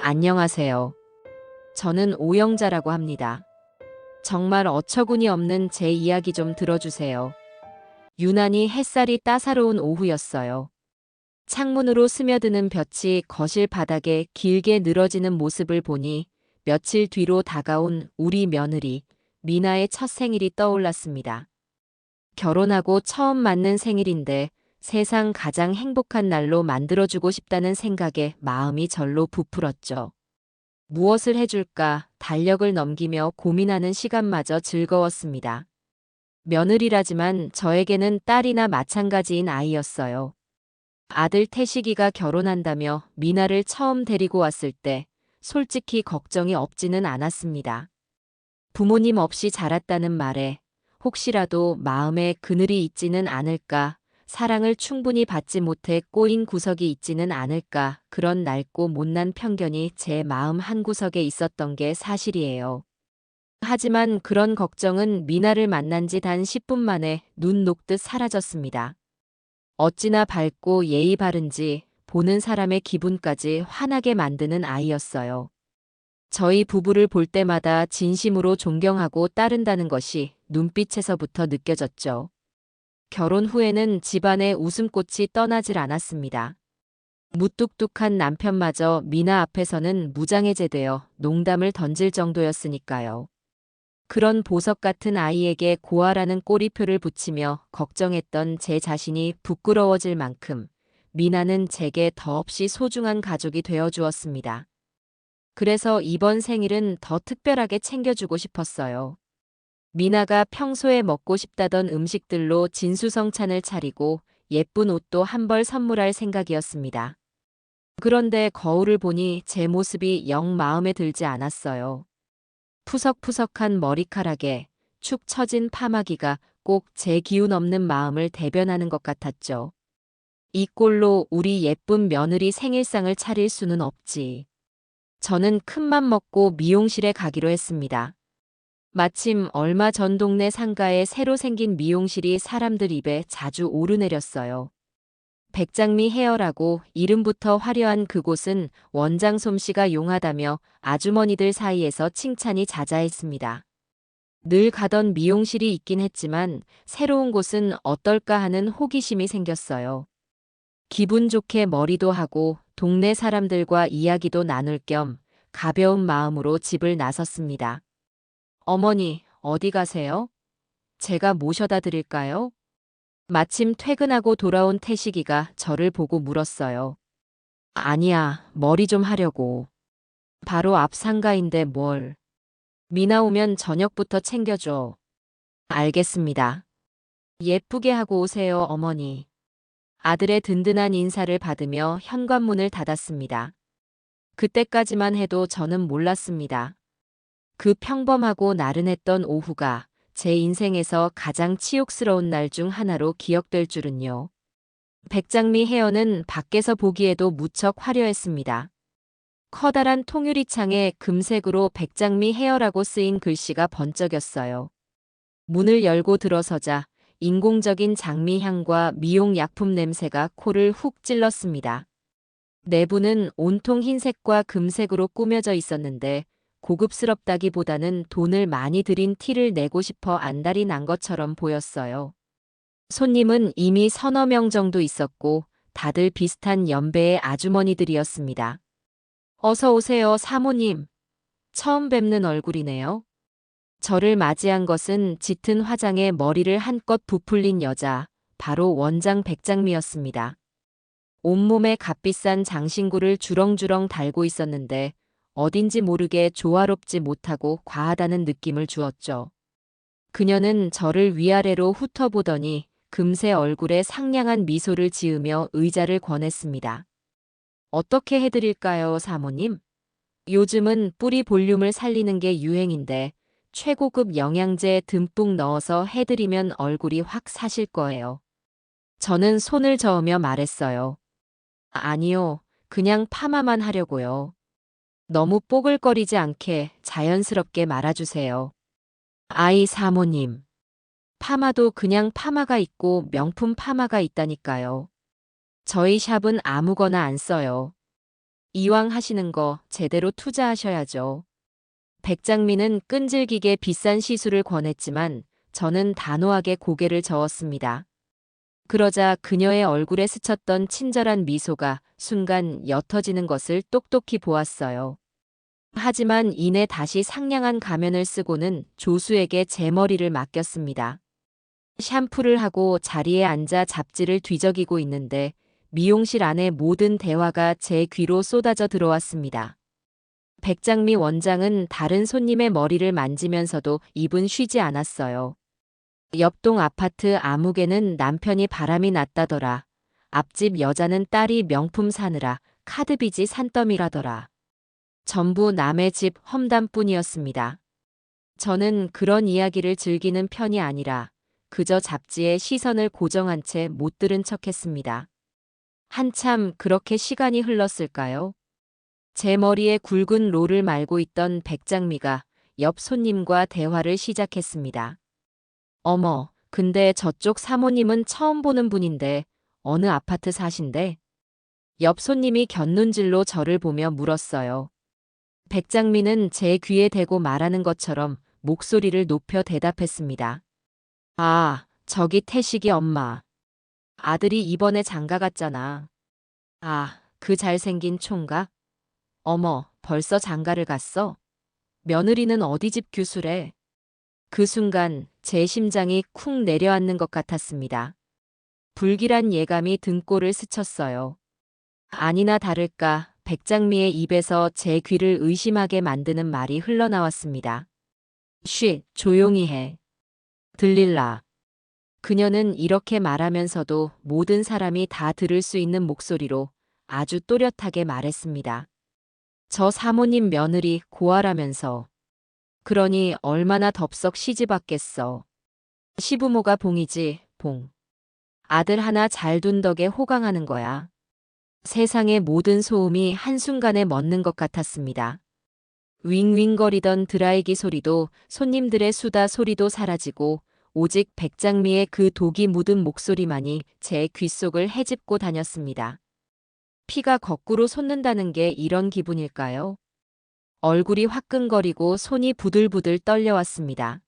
안녕하세요. 저는 오영자라고 합니다. 정말 어처구니 없는 제 이야기 좀 들어주세요. 유난히 햇살이 따사로운 오후였어요. 창문으로 스며드는 볕이 거실 바닥에 길게 늘어지는 모습을 보니 며칠 뒤로 다가온 우리 며느리 미나의 첫 생일이 떠올랐습니다. 결혼하고 처음 맞는 생일인데 세상 가장 행복한 날로 만들어주고 싶다는 생각에 마음이 절로 부풀었죠. 무엇을 해줄까 달력을 넘기며 고민하는 시간마저 즐거웠습니다. 며느리라지만 저에게는 딸이나 마찬가지인 아이였어요. 아들 태식이가 결혼한다며 미나를 처음 데리고 왔을 때 솔직히 걱정이 없지는 않았습니다. 부모님 없이 자랐다는 말에 혹시라도 마음에 그늘이 있지는 않을까, 사랑을 충분히 받지 못해 꼬인 구석이 있지는 않을까, 그런 낡고 못난 편견이 제 마음 한구석에 있었던 게 사실이에요. 하지만 그런 걱정은 미나를 만난 지 단 10분 만에 눈 녹듯 사라졌습니다. 어찌나 밝고 예의 바른지 보는 사람의 기분까지 환하게 만드는 아이였어요. 저희 부부를 볼 때마다 진심으로 존경하고 따른다는 것이 눈빛에서부터 느껴졌죠. 결혼 후에는 집안의 웃음꽃이 떠나질 않았습니다. 무뚝뚝한 남편마저 미나 앞에서는 무장해제되어 농담을 던질 정도였으니까요. 그런 보석 같은 아이에게 고아라는 꼬리표를 붙이며 걱정했던 제 자신이 부끄러워질 만큼 미나는 제게 더없이 소중한 가족이 되어 주었습니다. 그래서 이번 생일은 더 특별하게 챙겨주고 싶었어요. 미나가 평소에 먹고 싶다던 음식들로 진수성찬을 차리고 예쁜 옷도 한 벌 선물할 생각이었습니다. 그런데 거울을 보니 제 모습이 영 마음에 들지 않았어요. 푸석푸석한 머리카락에 축 처진 파마기가 꼭 제 기운 없는 마음을 대변하는 것 같았죠. 이 꼴로 우리 예쁜 며느리 생일상을 차릴 수는 없지. 저는 큰맘 먹고 미용실에 가기로 했습니다. 마침 얼마 전 동네 상가에 새로 생긴 미용실이 사람들 입에 자주 오르내렸어요. 백장미 헤어라고 이름부터 화려한 그곳은 원장 솜씨가 용하다며 아주머니들 사이에서 칭찬이 자자했습니다. 늘 가던 미용실이 있긴 했지만 새로운 곳은 어떨까 하는 호기심이 생겼어요. 기분 좋게 머리도 하고 동네 사람들과 이야기도 나눌 겸 가벼운 마음으로 집을 나섰습니다. 어머니, 어디 가세요? 제가 모셔다 드릴까요? 마침 퇴근하고 돌아온 태식이가 저를 보고 물었어요. 아니야, 머리 좀 하려고. 바로 앞 상가인데 뭘. 미나 오면 저녁부터 챙겨줘. 알겠습니다. 예쁘게 하고 오세요, 어머니. 아들의 든든한 인사를 받으며 현관문을 닫았습니다. 그때까지만 해도 저는 몰랐습니다. 그 평범하고 나른했던 오후가 제 인생에서 가장 치욕스러운 날 중 하나로 기억될 줄은요. 백장미 헤어는 밖에서 보기에도 무척 화려했습니다. 커다란 통유리창에 금색으로 백장미 헤어라고 쓰인 글씨가 번쩍였어요. 문을 열고 들어서자 인공적인 장미향과 미용약품 냄새가 코를 훅 찔렀습니다. 내부는 온통 흰색과 금색으로 꾸며져 있었는데 고급스럽다기보다는 돈을 많이 들인 티를 내고 싶어 안달이 난 것처럼 보였어요. 손님은 이미 서너 명 정도 있었고 다들 비슷한 연배의 아주머니들이었습니다. 어서 오세요, 사모님. 처음 뵙는 얼굴이네요. 저를 맞이한 것은 짙은 화장에 머리를 한껏 부풀린 여자, 바로 원장 백장미였습니다. 온몸에 값비싼 장신구를 주렁주렁 달고 있었는데 어딘지 모르게 조화롭지 못하고 과하다는 느낌을 주었죠. 그녀는 저를 위아래로 훑어보더니 금세 얼굴에 상냥한 미소를 지으며 의자를 권했습니다. 어떻게 해드릴까요, 사모님? 요즘은 뿌리 볼륨을 살리는 게 유행인데 최고급 영양제 듬뿍 넣어서 해드리면 얼굴이 확 사실 거예요. 저는 손을 저으며 말했어요. 아니요, 그냥 파마만 하려고요. 너무 뽀글거리지 않게 자연스럽게 말아주세요. 아이 사모님. 파마도 그냥 파마가 있고 명품 파마가 있다니까요. 저희 샵은 아무거나 안 써요. 이왕 하시는 거 제대로 투자하셔야죠. 백장미는 끈질기게 비싼 시술을 권했지만 저는 단호하게 고개를 저었습니다. 그러자 그녀의 얼굴에 스쳤던 친절한 미소가 순간 옅어지는 것을 똑똑히 보았어요. 하지만 이내 다시 상냥한 가면을 쓰고는 조수에게 제 머리를 맡겼습니다. 샴푸를 하고 자리에 앉아 잡지를 뒤적이고 있는데 미용실 안의 모든 대화가 제 귀로 쏟아져 들어왔습니다. 백장미 원장은 다른 손님의 머리를 만지면서도 입은 쉬지 않았어요. 옆동 아파트 아무개는 남편이 바람이 났다더라. 앞집 여자는 딸이 명품 사느라 카드빚이 산더미라더라. 전부 남의 집 험담뿐이었습니다. 저는 그런 이야기를 즐기는 편이 아니라 그저 잡지에 시선을 고정한 채 못 들은 척했습니다. 한참 그렇게 시간이 흘렀을까요? 제 머리에 굵은 롤을 말고 있던 백장미가 옆 손님과 대화를 시작했습니다. 어머, 근데 저쪽 사모님은 처음 보는 분인데 어느 아파트 사신대? 옆 손님이 곁눈질로 저를 보며 물었어요. 백장미는 제 귀에 대고 말하는 것처럼 목소리를 높여 대답했습니다. 아, 저기 태식이 엄마. 아들이 이번에 장가 갔잖아. 아, 그 잘생긴 총각? 어머, 벌써 장가를 갔어? 며느리는 어디 집 규수래? 그 순간 제 심장이 쿵 내려앉는 것 같았습니다. 불길한 예감이 등골을 스쳤어요. 아니나 다를까 백장미의 입에서 제 귀를 의심하게 만드는 말이 흘러나왔습니다. 쉿, 조용히 해. 들릴라. 그녀는 이렇게 말하면서도 모든 사람이 다 들을 수 있는 목소리로 아주 또렷하게 말했습니다. 저 사모님 며느리 고아라면서. 그러니 얼마나 덥석 시집왔겠어. 시부모가 봉이지, 봉. 아들 하나 잘 둔 덕에 호강하는 거야. 세상의 모든 소음이 한순간에 멎는 것 같았습니다. 윙윙거리던 드라이기 소리도 손님들의 수다 소리도 사라지고 오직 백장미의 그 독이 묻은 목소리만이 제 귓속을 헤집고 다녔습니다. 피가 거꾸로 솟는다는 게 이런 기분일까요? 얼굴이 화끈거리고 손이 부들부들 떨려왔습니다.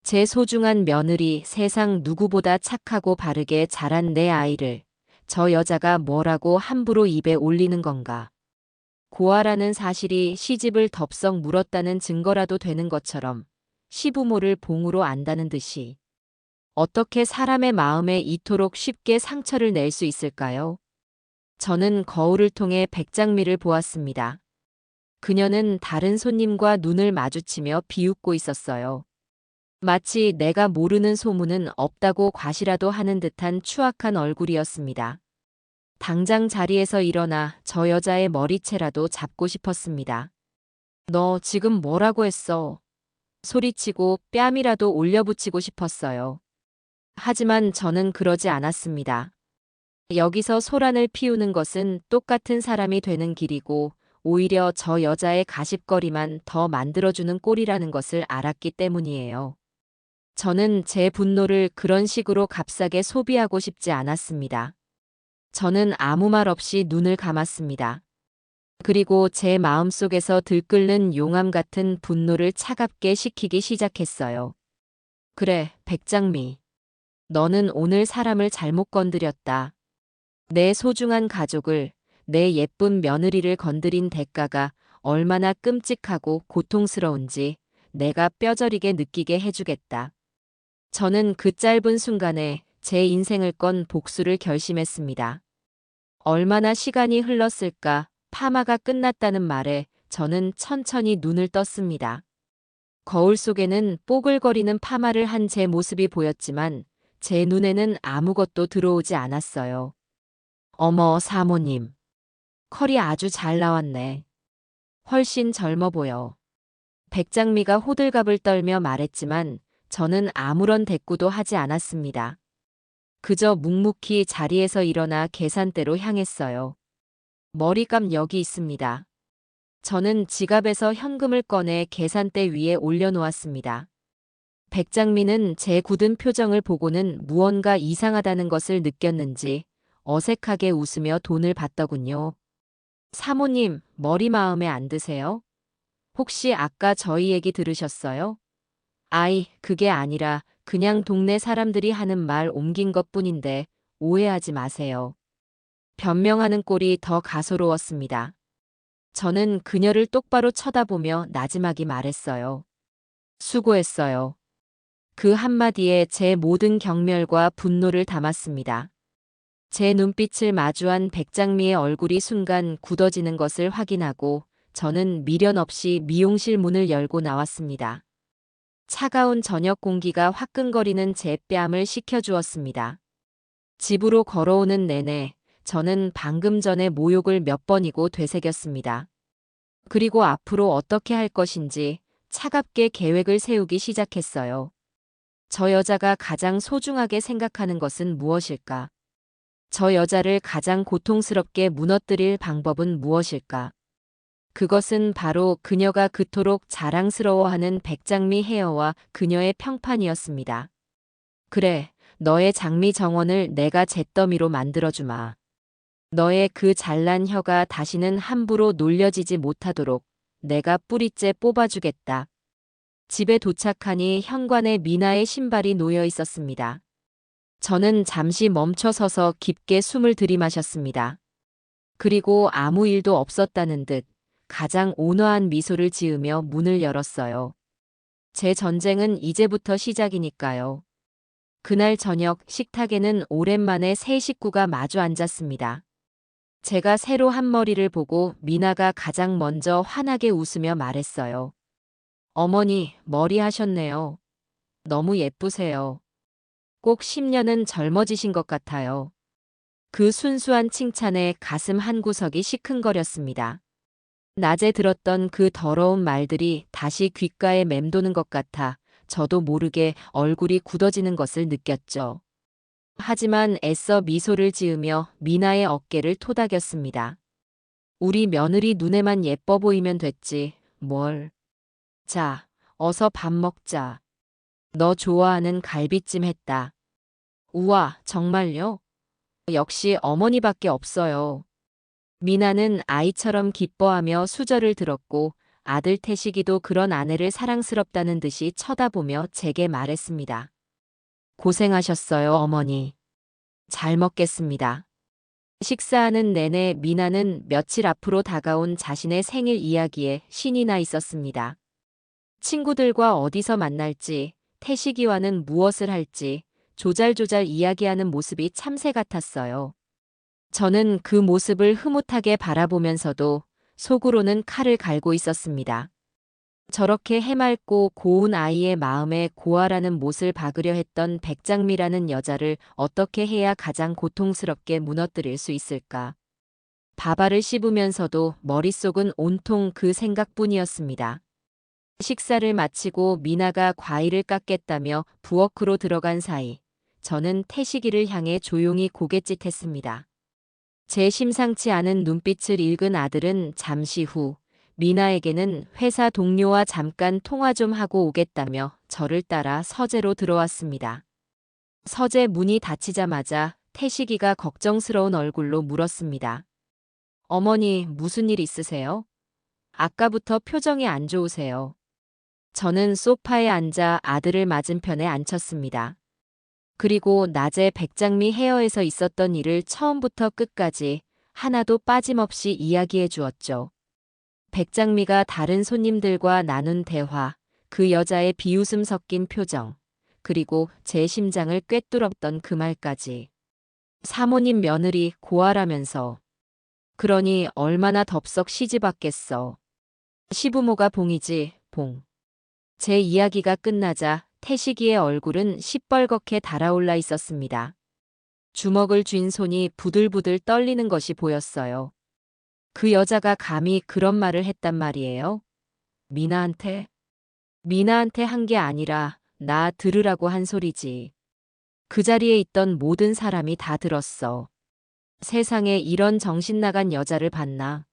제 소중한 며느리 세상 누구보다 착하고 바르게 자란 내 아이를 저 여자가 뭐라고 함부로 입에 올리는 건가. 고아라는 사실이 시집을 덥석 물었다는 증거라도 되는 것처럼 시부모를 봉으로 안다는 듯이 어떻게 사람의 마음에 이토록 쉽게 상처를 낼 수 있을까요? 저는 거울을 통해 백장미를 보았습니다. 그녀는 다른 손님과 눈을 마주치며 비웃고 있었어요. 마치 내가 모르는 소문은 없다고 과시라도 하는 듯한 추악한 얼굴이었습니다. 당장 자리에서 일어나 저 여자의 머리채라도 잡고 싶었습니다. 너 지금 뭐라고 했어? 소리치고 뺨이라도 올려붙이고 싶었어요. 하지만 저는 그러지 않았습니다. 여기서 소란을 피우는 것은 똑같은 사람이 되는 길이고 오히려 저 여자의 가십거리만 더 만들어주는 꼴이라는 것을 알았기 때문이에요. 저는 제 분노를 그런 식으로 값싸게 소비하고 싶지 않았습니다. 저는 아무 말 없이 눈을 감았습니다. 그리고 제 마음속에서 들끓는 용암 같은 분노를 차갑게 식히기 시작했어요. 그래, 백장미. 너는 오늘 사람을 잘못 건드렸다. 내 소중한 가족을, 내 예쁜 며느리를 건드린 대가가 얼마나 끔찍하고 고통스러운지 내가 뼈저리게 느끼게 해주겠다. 저는 그 짧은 순간에 제 인생을 건 복수를 결심했습니다. 얼마나 시간이 흘렀을까 파마가 끝났다는 말에 저는 천천히 눈을 떴습니다. 거울 속에는 뽀글거리는 파마를 한 제 모습이 보였지만 제 눈에는 아무것도 들어오지 않았어요. 어머 사모님. 컬이 아주 잘 나왔네. 훨씬 젊어 보여. 백장미가 호들갑을 떨며 말했지만 저는 아무런 대꾸도 하지 않았습니다. 그저 묵묵히 자리에서 일어나 계산대로 향했어요. 머리감 여기 있습니다. 저는 지갑에서 현금을 꺼내 계산대 위에 올려놓았습니다. 백장미는 제 굳은 표정을 보고는 무언가 이상하다는 것을 느꼈는지 어색하게 웃으며 돈을 받더군요. 사모님, 머리 마음에 안 드세요? 혹시 아까 저희 얘기 들으셨어요? 아이, 그게 아니라 그냥 동네 사람들이 하는 말 옮긴 것뿐인데 오해하지 마세요. 변명하는 꼴이 더 가소로웠습니다. 저는 그녀를 똑바로 쳐다보며 나지막이 말했어요. 수고했어요. 그 한마디에 제 모든 경멸과 분노를 담았습니다. 제 눈빛을 마주한 백장미의 얼굴이 순간 굳어지는 것을 확인하고 저는 미련 없이 미용실 문을 열고 나왔습니다. 차가운 저녁 공기가 화끈거리는 제 뺨을 식혀주었습니다. 집으로 걸어오는 내내 저는 방금 전에 모욕을 몇 번이고 되새겼습니다. 그리고 앞으로 어떻게 할 것인지 차갑게 계획을 세우기 시작했어요. 저 여자가 가장 소중하게 생각하는 것은 무엇일까? 저 여자를 가장 고통스럽게 무너뜨릴 방법은 무엇일까? 그것은 바로 그녀가 그토록 자랑스러워하는 백장미 헤어와 그녀의 평판이었습니다. 그래, 너의 장미 정원을 내가 잿더미로 만들어주마. 너의 그 잘난 혀가 다시는 함부로 놀려지지 못하도록 내가 뿌리째 뽑아주겠다. 집에 도착하니 현관에 미나의 신발이 놓여 있었습니다. 저는 잠시 멈춰 서서 깊게 숨을 들이마셨습니다. 그리고 아무 일도 없었다는 듯 가장 온화한 미소를 지으며 문을 열었어요. 제 전쟁은 이제부터 시작이니까요. 그날 저녁 식탁에는 오랜만에 세 식구가 마주 앉았습니다. 제가 새로 한 머리를 보고 미나가 가장 먼저 환하게 웃으며 말했어요. 어머니, 머리 하셨네요. 너무 예쁘세요. 꼭 10년은 젊어지신 것 같아요. 그 순수한 칭찬에 가슴 한구석이 시큰거렸습니다. 낮에 들었던 그 더러운 말들이 다시 귓가에 맴도는 것 같아 저도 모르게 얼굴이 굳어지는 것을 느꼈죠. 하지만 애써 미소를 지으며 미나의 어깨를 토닥였습니다. 우리 며느리 눈에만 예뻐 보이면 됐지, 뭘. 자, 어서 밥 먹자. 너 좋아하는 갈비찜 했다. 우와, 정말요? 역시 어머니밖에 없어요. 미나는 아이처럼 기뻐하며 수저를 들었고 아들 태식이도 그런 아내를 사랑스럽다는 듯이 쳐다보며 제게 말했습니다. 고생하셨어요, 어머니. 잘 먹겠습니다. 식사하는 내내 미나는 며칠 앞으로 다가온 자신의 생일 이야기에 신이 나 있었습니다. 친구들과 어디서 만날지, 태식이와는 무엇을 할지, 조잘조잘 이야기하는 모습이 참새 같았어요. 저는 그 모습을 흐뭇하게 바라보면서도 속으로는 칼을 갈고 있었습니다. 저렇게 해맑고 고운 아이의 마음에 고아라는 못을 박으려 했던 백장미라는 여자를 어떻게 해야 가장 고통스럽게 무너뜨릴 수 있을까? 밥알을 씹으면서도 머릿속은 온통 그 생각뿐이었습니다. 식사를 마치고 미나가 과일을 깎겠다며 부엌으로 들어간 사이 저는 태식이를 향해 조용히 고갯짓했습니다. 제 심상치 않은 눈빛을 읽은 아들은 잠시 후 미나에게는 회사 동료와 잠깐 통화 좀 하고 오겠다며 저를 따라 서재로 들어왔습니다. 서재 문이 닫히자마자 태식이가 걱정스러운 얼굴로 물었습니다. 어머니, 무슨 일 있으세요? 아까부터 표정이 안 좋으세요. 저는 소파에 앉아 아들을 맞은편에 앉혔습니다. 그리고 낮에 백장미 헤어에서 있었던 일을 처음부터 끝까지 하나도 빠짐없이 이야기해 주었죠. 백장미가 다른 손님들과 나눈 대화, 그 여자의 비웃음 섞인 표정, 그리고 제 심장을 꿰뚫었던 그 말까지. 사모님 며느리 고아라면서. 그러니 얼마나 덥석 시집왔겠어. 시부모가 봉이지, 봉. 제 이야기가 끝나자 태식이의 얼굴은 시뻘겋게 달아올라 있었습니다. 주먹을 쥔 손이 부들부들 떨리는 것이 보였어요. 그 여자가 감히 그런 말을 했단 말이에요? 미나한테? 미나한테 한 게 아니라 나 들으라고 한 소리지. 그 자리에 있던 모든 사람이 다 들었어. 세상에 이런 정신 나간 여자를 봤나?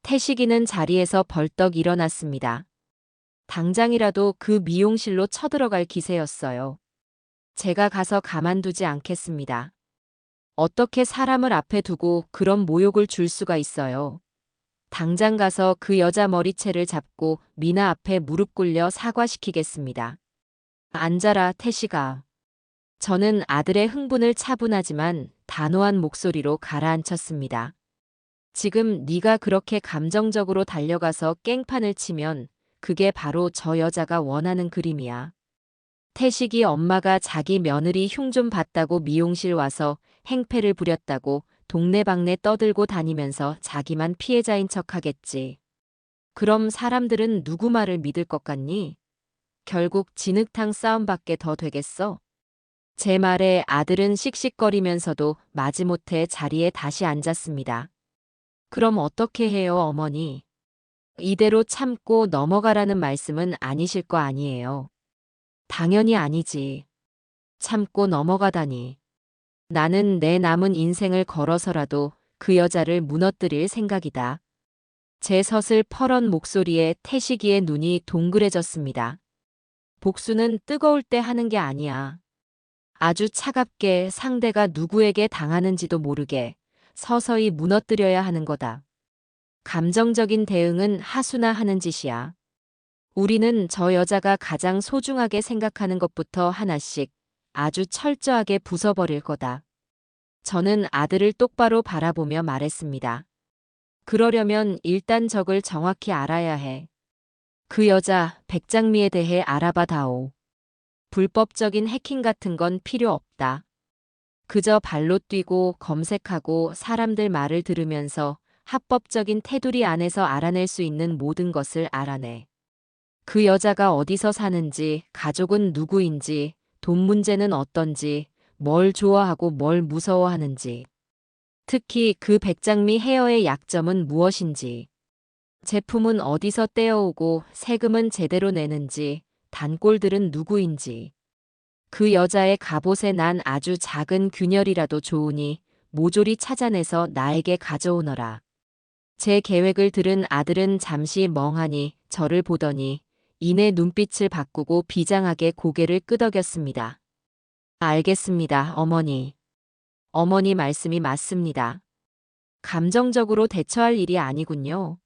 태식이는 자리에서 벌떡 일어났습니다. 당장이라도 그 미용실로 쳐들어갈 기세였어요. 제가 가서 가만두지 않겠습니다. 어떻게 사람을 앞에 두고 그런 모욕을 줄 수가 있어요? 당장 가서 그 여자 머리채를 잡고 미나 앞에 무릎 꿇려 사과시키겠습니다. 앉아라, 태식아. 저는 아들의 흥분을 차분하지만 단호한 목소리로 가라앉혔습니다. 지금 네가 그렇게 감정적으로 달려가서 깽판을 치면 그게 바로 저 여자가 원하는 그림이야. 태식이 엄마가 자기 며느리 흉 좀 봤다고 미용실 와서 행패를 부렸다고 동네방네 떠들고 다니면서 자기만 피해자인 척하겠지. 그럼 사람들은 누구 말을 믿을 것 같니? 결국 진흙탕 싸움밖에 더 되겠어? 제 말에 아들은 씩씩거리면서도 마지못해 자리에 다시 앉았습니다. 그럼 어떻게 해요, 어머니? 이대로 참고 넘어가라는 말씀은 아니실 거 아니에요. 당연히 아니지. 참고 넘어가다니. 나는 내 남은 인생을 걸어서라도 그 여자를 무너뜨릴 생각이다. 제 서슬 퍼런 목소리에 태식이의 눈이 동그래졌습니다. 복수는 뜨거울 때 하는 게 아니야. 아주 차갑게 상대가 누구에게 당하는지도 모르게 서서히 무너뜨려야 하는 거다. 감정적인 대응은 하수나 하는 짓이야. 우리는 저 여자가 가장 소중하게 생각하는 것부터 하나씩 아주 철저하게 부숴버릴 거다. 저는 아들을 똑바로 바라보며 말했습니다. 그러려면 일단 적을 정확히 알아야 해. 그 여자 백장미에 대해 알아봐 다오. 불법적인 해킹 같은 건 필요 없다. 그저 발로 뛰고 검색하고 사람들 말을 들으면서 합법적인 테두리 안에서 알아낼 수 있는 모든 것을 알아내. 그 여자가 어디서 사는지, 가족은 누구인지, 돈 문제는 어떤지, 뭘 좋아하고 뭘 무서워하는지. 특히 그 백장미 헤어의 약점은 무엇인지. 제품은 어디서 떼어오고 세금은 제대로 내는지, 단골들은 누구인지. 그 여자의 갑옷에 난 아주 작은 균열이라도 좋으니 모조리 찾아내서 나에게 가져오너라. 제 계획을 들은 아들은 잠시 멍하니 저를 보더니 이내 눈빛을 바꾸고 비장하게 고개를 끄덕였습니다. 알겠습니다, 어머니. 어머니 말씀이 맞습니다. 감정적으로 대처할 일이 아니군요.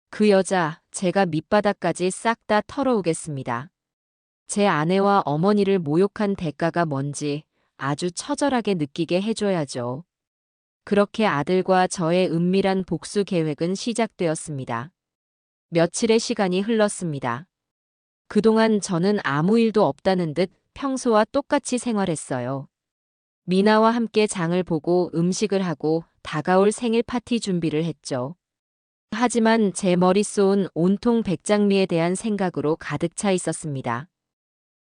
그 여자, 제가 밑바닥까지 싹 다 털어오겠습니다. 제 아내와 어머니를 모욕한 대가가 뭔지 아주 처절하게 느끼게 해줘야죠. 그렇게 아들과 저의 은밀한 복수 계획은 시작되었습니다. 며칠의 시간이 흘렀습니다. 그동안 저는 아무 일도 없다는 듯 평소와 똑같이 생활했어요. 미나와 함께 장을 보고 음식을 하고 다가올 생일 파티 준비를 했죠. 하지만 제 머릿속은 온통 백장미에 대한 생각으로 가득 차 있었습니다.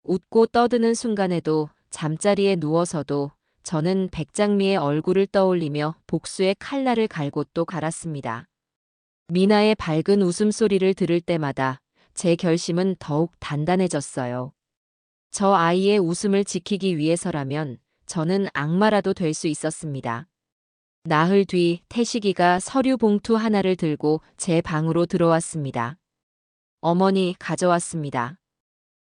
웃고 떠드는 순간에도 잠자리에 누워서도 저는 백장미의 얼굴을 떠올리며 복수의 칼날을 갈고 또 갈았습니다. 미나의 밝은 웃음소리를 들을 때마다 제 결심은 더욱 단단해졌어요. 저 아이의 웃음을 지키기 위해서라면 저는 악마라도 될 수 있었습니다. 나흘 뒤 태식이가 서류 봉투 하나를 들고 제 방으로 들어왔습니다. 어머니, 가져왔습니다.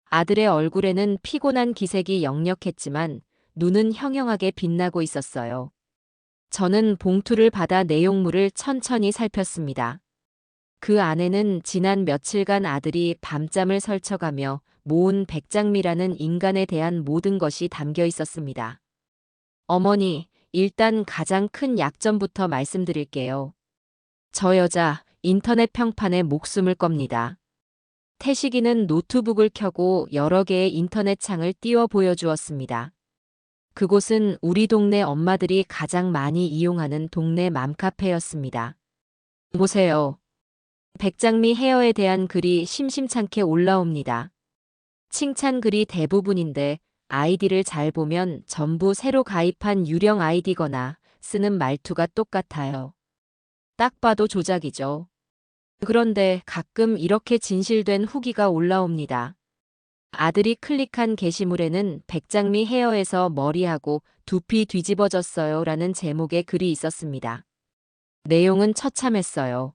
아들의 얼굴에는 피곤한 기색이 역력했지만 눈은 형형하게 빛나고 있었어요. 저는 봉투를 받아 내용물을 천천히 살폈습니다. 그 안에는 지난 며칠간 아들이 밤잠을 설쳐가며 모은 백장미라는 인간에 대한 모든 것이 담겨 있었습니다. 어머니, 일단 가장 큰 약점부터 말씀드릴게요. 저 여자 인터넷 평판에 목숨을 겁니다. 태식이는 노트북을 켜고 여러 개의 인터넷 창을 띄워 보여주었습니다. 그곳은 우리 동네 엄마들이 가장 많이 이용하는 동네 맘카페였습니다. 보세요. 백장미 헤어에 대한 글이 심심찮게 올라옵니다. 칭찬 글이 대부분인데 아이디를 잘 보면 전부 새로 가입한 유령 아이디거나 쓰는 말투가 똑같아요. 딱 봐도 조작이죠. 그런데 가끔 이렇게 진실된 후기가 올라옵니다. 아들이 클릭한 게시물에는 백장미 헤어에서 머리하고 두피 뒤집어졌어요 라는 제목의 글이 있었습니다. 내용은 처참했어요.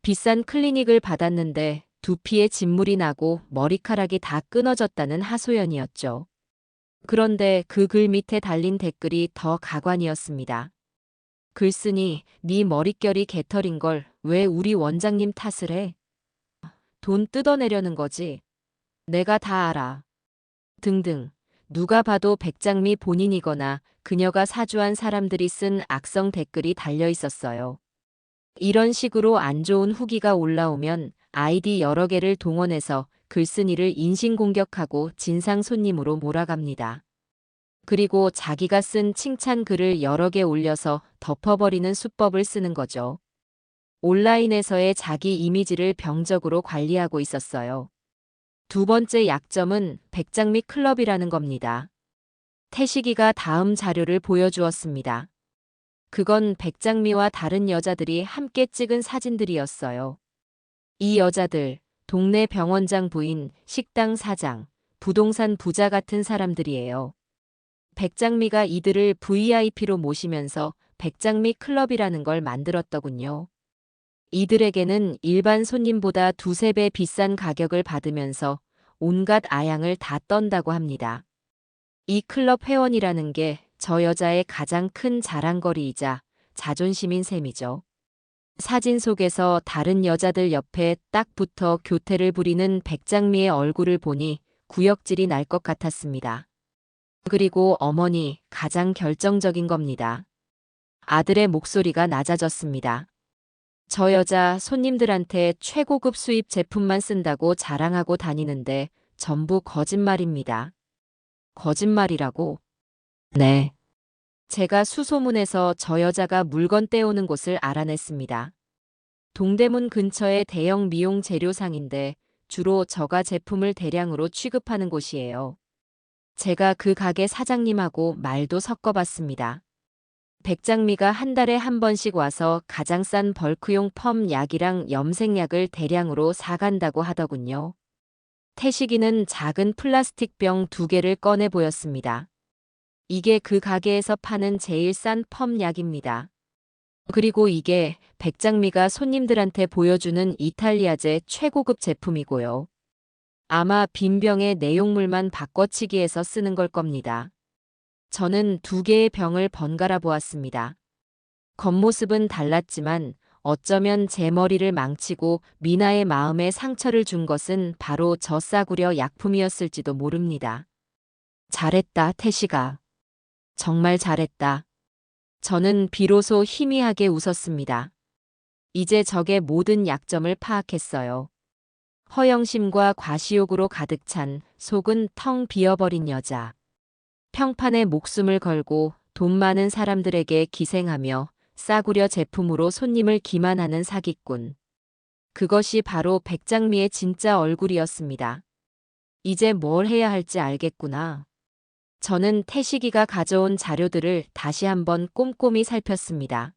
비싼 클리닉을 받았는데 두피에 진물이 나고 머리카락이 다 끊어졌다는 하소연이었죠. 그런데 그 글 밑에 달린 댓글이 더 가관이었습니다. 글쓴이 네 머릿결이 개털인 걸 왜 우리 원장님 탓을 해? 돈 뜯어내려는 거지. 내가 다 알아. 등등. 누가 봐도 백장미 본인이거나 그녀가 사주한 사람들이 쓴 악성 댓글이 달려 있었어요. 이런 식으로 안 좋은 후기가 올라오면 아이디 여러 개를 동원해서 글쓴이를 인신공격하고 진상 손님으로 몰아갑니다. 그리고 자기가 쓴 칭찬 글을 여러 개 올려서 덮어버리는 수법을 쓰는 거죠. 온라인에서의 자기 이미지를 병적으로 관리하고 있었어요. 두 번째 약점은 백장미 클럽이라는 겁니다. 태식이가 다음 자료를 보여주었습니다. 그건 백장미와 다른 여자들이 함께 찍은 사진들이었어요. 이 여자들, 동네 병원장 부인, 식당 사장, 부동산 부자 같은 사람들이에요. 백장미가 이들을 VIP로 모시면서 백장미 클럽이라는 걸 만들었더군요. 이들에게는 일반 손님보다 두세 배 비싼 가격을 받으면서 온갖 아양을 다 떤다고 합니다. 이 클럽 회원이라는 게 저 여자의 가장 큰 자랑거리이자 자존심인 셈이죠. 사진 속에서 다른 여자들 옆에 딱 붙어 교태를 부리는 백장미의 얼굴을 보니 구역질이 날 것 같았습니다. 그리고 어머니, 가장 결정적인 겁니다. 아들의 목소리가 낮아졌습니다. 저 여자 손님들한테 최고급 수입 제품만 쓴다고 자랑하고 다니는데 전부 거짓말입니다. 거짓말이라고? 네. 제가 수소문해서 저 여자가 물건 떼오는 곳을 알아냈습니다. 동대문 근처의 대형 미용 재료상인데 주로 저가 제품을 대량으로 취급하는 곳이에요. 제가 그 가게 사장님하고 말도 섞어봤습니다. 백장미가 한 달에 한 번씩 와서 가장 싼 벌크용 펌 약이랑 염색약을 대량으로 사간다고 하더군요. 태식이는 작은 플라스틱 병 2개를 꺼내 보였습니다. 이게 그 가게에서 파는 제일 싼 펌 약입니다. 그리고 이게 백장미가 손님들한테 보여주는 이탈리아제 최고급 제품이고요. 아마 빈 병의 내용물만 바꿔치기해서 쓰는 걸 겁니다. 저는 2개의 병을 번갈아 보았습니다. 겉모습은 달랐지만 어쩌면 제 머리를 망치고 미나의 마음에 상처를 준 것은 바로 저 싸구려 약품이었을지도 모릅니다. 잘했다, 태식아. 정말 잘했다. 저는 비로소 희미하게 웃었습니다. 이제 적의 모든 약점을 파악했어요. 허영심과 과시욕으로 가득 찬 속은 텅 비어버린 여자. 평판에 목숨을 걸고 돈 많은 사람들에게 기생하며 싸구려 제품으로 손님을 기만하는 사기꾼. 그것이 바로 백장미의 진짜 얼굴이었습니다. 이제 뭘 해야 할지 알겠구나. 저는 태식이가 가져온 자료들을 다시 한번 꼼꼼히 살폈습니다.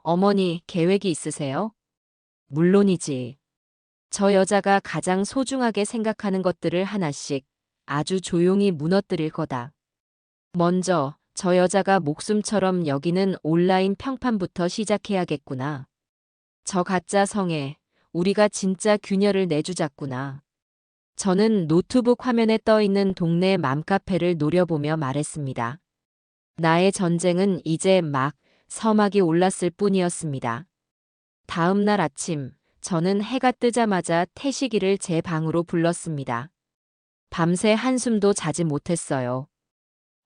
어머니, 계획이 있으세요? 물론이지. 저 여자가 가장 소중하게 생각하는 것들을 하나씩 아주 조용히 무너뜨릴 거다. 먼저 저 여자가 목숨처럼 여기는 온라인 평판부터 시작해야겠구나. 저 가짜 성에 우리가 진짜 균열을 내주자꾸나. 저는 노트북 화면에 떠있는 동네 맘카페를 노려보며 말했습니다. 나의 전쟁은 이제 막 서막이 올랐을 뿐이었습니다. 다음 날 아침, 저는 해가 뜨자마자 태식이를 제 방으로 불렀습니다. 밤새 한숨도 자지 못했어요.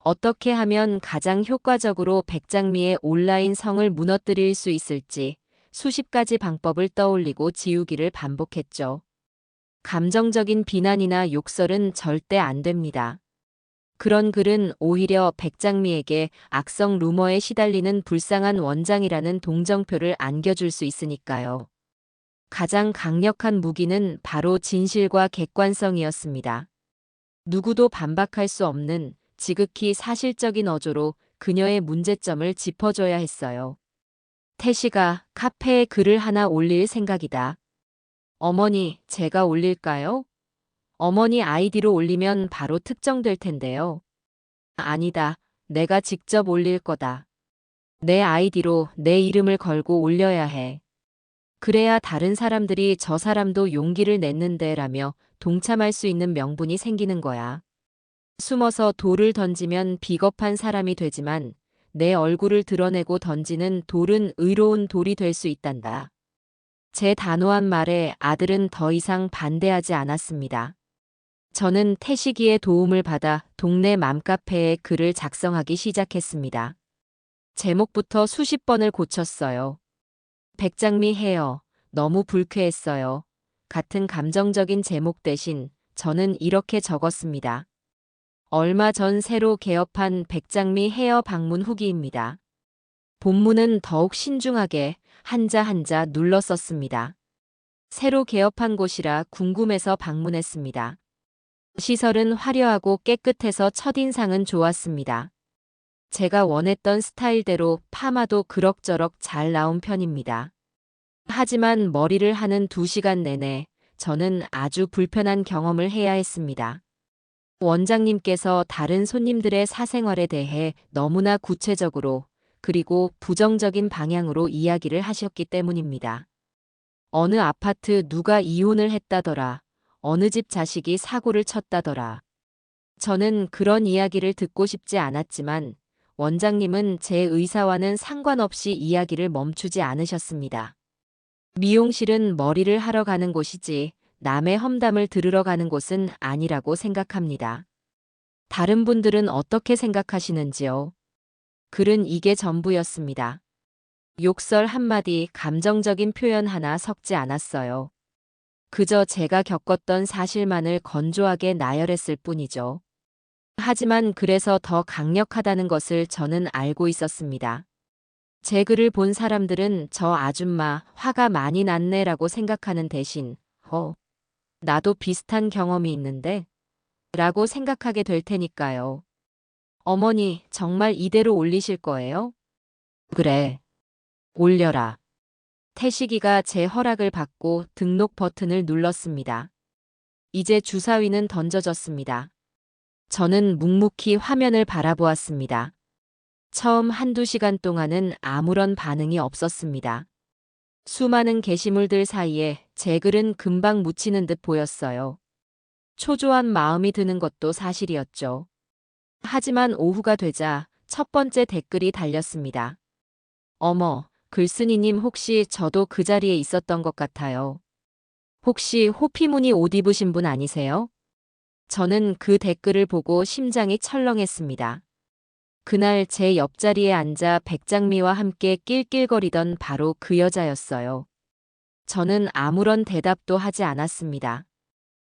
어떻게 하면 가장 효과적으로 백장미의 온라인 성을 무너뜨릴 수 있을지 수십 가지 방법을 떠올리고 지우기를 반복했죠. 감정적인 비난이나 욕설은 절대 안 됩니다. 그런 글은 오히려 백장미에게 악성 루머에 시달리는 불쌍한 원장이라는 동정표를 안겨줄 수 있으니까요. 가장 강력한 무기는 바로 진실과 객관성이었습니다. 누구도 반박할 수 없는 지극히 사실적인 어조로 그녀의 문제점을 짚어줘야 했어요. 태식아, 카페에 글을 하나 올릴 생각이다. 어머니, 제가 올릴까요? 어머니 아이디로 올리면 바로 특정될 텐데요. 아니다. 내가 직접 올릴 거다. 내 아이디로 내 이름을 걸고 올려야 해. 그래야 다른 사람들이 저 사람도 용기를 냈는데 라며 동참할 수 있는 명분이 생기는 거야. 숨어서 돌을 던지면 비겁한 사람이 되지만 내 얼굴을 드러내고 던지는 돌은 의로운 돌이 될 수 있단다. 제 단호한 말에 아들은 더 이상 반대하지 않았습니다. 저는 태식이의 도움을 받아 동네 맘카페에 글을 작성하기 시작했습니다. 제목부터 수십 번을 고쳤어요. 백장미 헤어, 너무 불쾌했어요. 같은 감정적인 제목 대신 저는 이렇게 적었습니다. 얼마 전 새로 개업한 백장미 헤어 방문 후기입니다. 본문은 더욱 신중하게 한자 한자 눌러 썼습니다. 새로 개업한 곳이라 궁금해서 방문했습니다. 시설은 화려하고 깨끗해서 첫인상은 좋았습니다. 제가 원했던 스타일대로 파마도 그럭저럭 잘 나온 편입니다. 하지만 머리를 하는 2시간 내내 저는 아주 불편한 경험을 해야 했습니다. 원장님께서 다른 손님들의 사생활에 대해 너무나 구체적으로 그리고 부정적인 방향으로 이야기를 하셨기 때문입니다. 어느 아파트 누가 이혼을 했다더라. 어느 집 자식이 사고를 쳤다더라. 저는 그런 이야기를 듣고 싶지 않았지만 원장님은 제 의사와는 상관없이 이야기를 멈추지 않으셨습니다. 미용실은 머리를 하러 가는 곳이지 남의 험담을 들으러 가는 곳은 아니라고 생각합니다. 다른 분들은 어떻게 생각하시는지요? 글은 이게 전부였습니다. 욕설 한마디, 감정적인 표현 하나 섞지 않았어요. 그저 제가 겪었던 사실만을 건조하게 나열했을 뿐이죠. 하지만 그래서 더 강력하다는 것을 저는 알고 있었습니다. 제 글을 본 사람들은 저 아줌마 화가 많이 났네라고 생각하는 대신 나도 비슷한 경험이 있는데 라고 생각하게 될 테니까요. 어머니, 정말 이대로 올리실 거예요? 그래. 올려라. 태식이가 제 허락을 받고 등록 버튼을 눌렀습니다. 이제 주사위는 던져졌습니다. 저는 묵묵히 화면을 바라보았습니다. 처음 1~2시간 동안은 아무런 반응이 없었습니다. 수많은 게시물들 사이에 제 글은 금방 묻히는 듯 보였어요. 초조한 마음이 드는 것도 사실이었죠. 하지만 오후가 되자 첫 번째 댓글이 달렸습니다. 어머, 글쓴이님 혹시 저도 그 자리에 있었던 것 같아요. 혹시 호피무늬 옷 입으신 분 아니세요? 저는 그 댓글을 보고 심장이 철렁했습니다. 그날 제 옆자리에 앉아 백장미와 함께 낄낄거리던 바로 그 여자였어요. 저는 아무런 대답도 하지 않았습니다.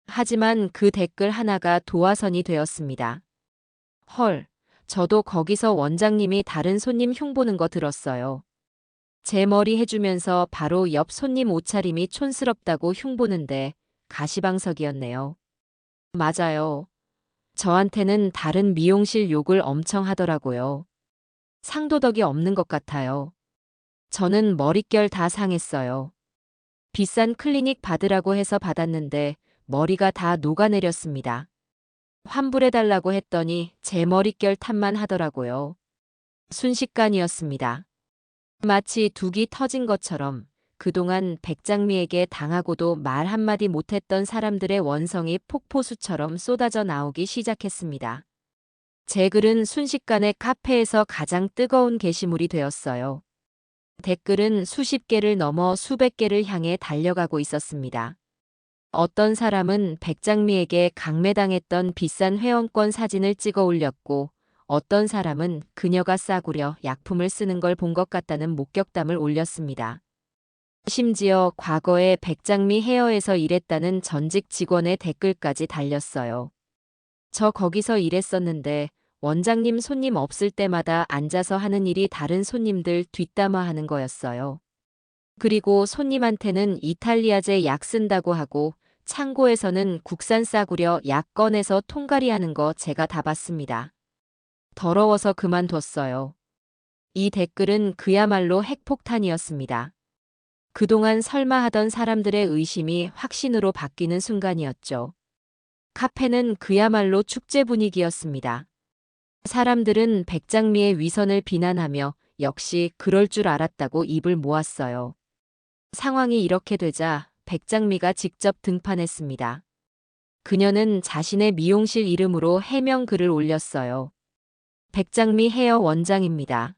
하지만 그 댓글 하나가 도화선이 되었습니다. 헐, 저도 거기서 원장님이 다른 손님 흉보는 거 들었어요. 제 머리 해주면서 바로 옆 손님 옷차림이 촌스럽다고 흉보는데 가시방석이었네요. 맞아요. 저한테는 다른 미용실 욕을 엄청 하더라고요. 상도덕이 없는 것 같아요. 저는 머릿결 다 상했어요. 비싼 클리닉 받으라고 해서 받았는데 머리가 다 녹아내렸습니다. 환불해달라고 했더니 제 머릿결 탓만 하더라고요. 순식간이었습니다. 마치 둑이 터진 것처럼 그동안 백장미에게 당하고도 말 한마디 못했던 사람들의 원성이 폭포수처럼 쏟아져 나오기 시작했습니다. 제 글은 순식간에 카페에서 가장 뜨거운 게시물이 되었어요. 댓글은 수십 개를 넘어 수백 개를 향해 달려가고 있었습니다. 어떤 사람은 백장미에게 강매당했던 비싼 회원권 사진을 찍어 올렸고 어떤 사람은 그녀가 싸구려 약품을 쓰는 걸 본 것 같다는 목격담을 올렸습니다. 심지어 과거에 백장미 헤어에서 일했다는 전직 직원의 댓글까지 달렸어요. 저 거기서 일했었는데 원장님 손님 없을 때마다 앉아서 하는 일이 다른 손님들 뒷담화하는 거였어요. 그리고 손님한테는 이탈리아제 약 쓴다고 하고 창고에서는 국산 싸구려 약 꺼내서 통가리하는 거 제가 다 봤습니다. 더러워서 그만뒀어요. 이 댓글은 그야말로 핵폭탄이었습니다. 그동안 설마 하던 사람들의 의심이 확신으로 바뀌는 순간이었죠. 카페는 그야말로 축제 분위기였습니다. 사람들은 백장미의 위선을 비난하며 역시 그럴 줄 알았다고 입을 모았어요. 상황이 이렇게 되자 백장미가 직접 등판했습니다. 그녀는 자신의 미용실 이름으로 해명 글을 올렸어요. 백장미 헤어 원장입니다.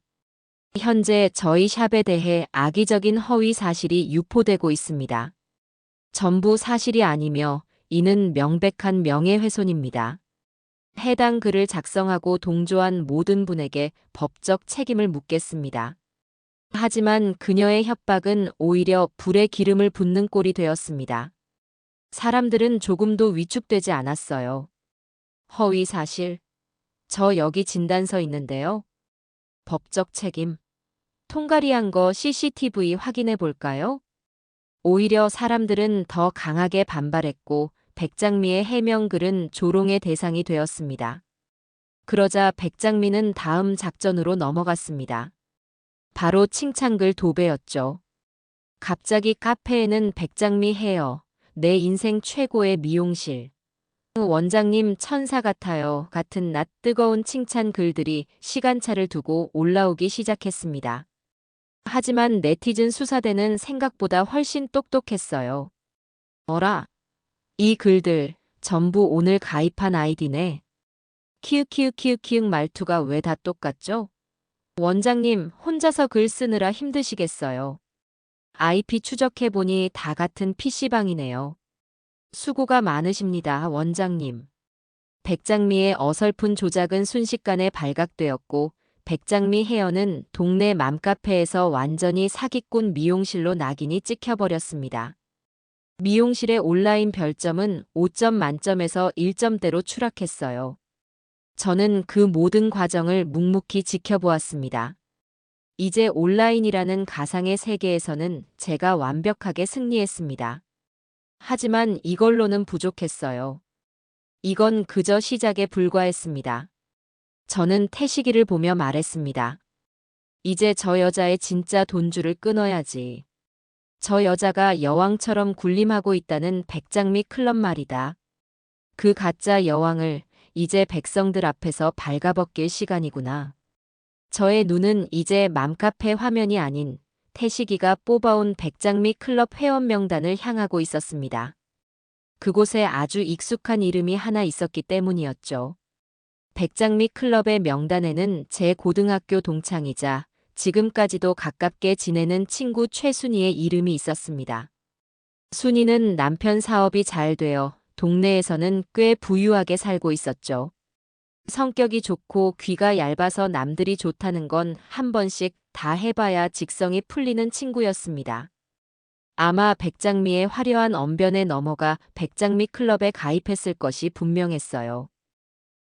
현재 저희 샵에 대해 악의적인 허위 사실이 유포되고 있습니다. 전부 사실이 아니며 이는 명백한 명예훼손입니다. 해당 글을 작성하고 동조한 모든 분에게 법적 책임을 묻겠습니다. 하지만 그녀의 협박은 오히려 불에 기름을 붓는 꼴이 되었습니다. 사람들은 조금도 위축되지 않았어요. 허위 사실. 저 여기 진단서 있는데요. 법적 책임. 통가리한 거 CCTV 확인해 볼까요? 오히려 사람들은 더 강하게 반발했고 백장미의 해명글은 조롱의 대상이 되었습니다. 그러자 백장미는 다음 작전으로 넘어갔습니다. 바로 칭찬글 도배였죠. 갑자기 카페에는 백장미 헤어, 내 인생 최고의 미용실, 원장님 천사 같아요 같은 낯 뜨거운 칭찬 글들이 시간차를 두고 올라오기 시작했습니다. 하지만 네티즌 수사대는 생각보다 훨씬 똑똑했어요. 어라? 이 글들 전부 오늘 가입한 아이디네. 키읔키읔키읔키읔 말투가 왜 다 똑같죠? 원장님 혼자서 글 쓰느라 힘드시겠어요. IP 추적해보니 다 같은 PC방이네요. 수고가 많으십니다, 원장님. 백장미의 어설픈 조작은 순식간에 발각되었고 백장미 헤어는 동네 맘카페에서 완전히 사기꾼 미용실로 낙인이 찍혀버렸습니다. 미용실의 온라인 별점은 5점 만점에서 1점대로 추락했어요. 저는 그 모든 과정을 묵묵히 지켜보았습니다. 이제 온라인이라는 가상의 세계에서는 제가 완벽하게 승리했습니다. 하지만 이걸로는 부족했어요. 이건 그저 시작에 불과했습니다. 저는 태식이를 보며 말했습니다. 이제 저 여자의 진짜 돈줄을 끊어야지. 저 여자가 여왕처럼 군림하고 있다는 백장미 클럽 말이다. 그 가짜 여왕을 이제 백성들 앞에서 발가벗길 시간이구나. 저의 눈은 이제 맘카페 화면이 아닌 태식이가 뽑아온 백장미 클럽 회원 명단을 향하고 있었습니다. 그곳에 아주 익숙한 이름이 하나 있었기 때문이었죠. 백장미 클럽의 명단에는 제 고등학교 동창이자 지금까지도 가깝게 지내는 친구 최순희의 이름이 있었습니다. 순희는 남편 사업이 잘 되어 동네에서는 꽤 부유하게 살고 있었죠. 성격이 좋고 귀가 얇아서 남들이 좋다는 건 한 번씩 다 해봐야 직성이 풀리는 친구였습니다. 아마 백장미의 화려한 언변에 넘어가 백장미 클럽에 가입했을 것이 분명했어요.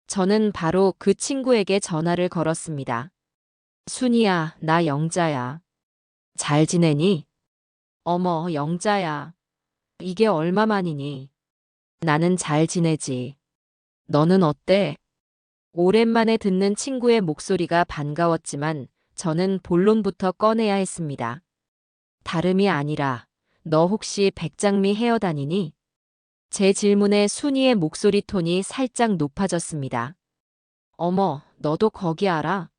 저는 바로 그 친구에게 전화를 걸었습니다. 순이야, 나 영자야. 잘 지내니? 어머, 영자야. 이게 얼마만이니? 나는 잘 지내지. 너는 어때? 오랜만에 듣는 친구의 목소리가 반가웠지만 저는 본론부터 꺼내야 했습니다. 다름이 아니라 너 혹시 백장미 헤어 다니니? 제 질문에 순이의 목소리 톤이 살짝 높아졌습니다. 어머, 너도 거기 알아?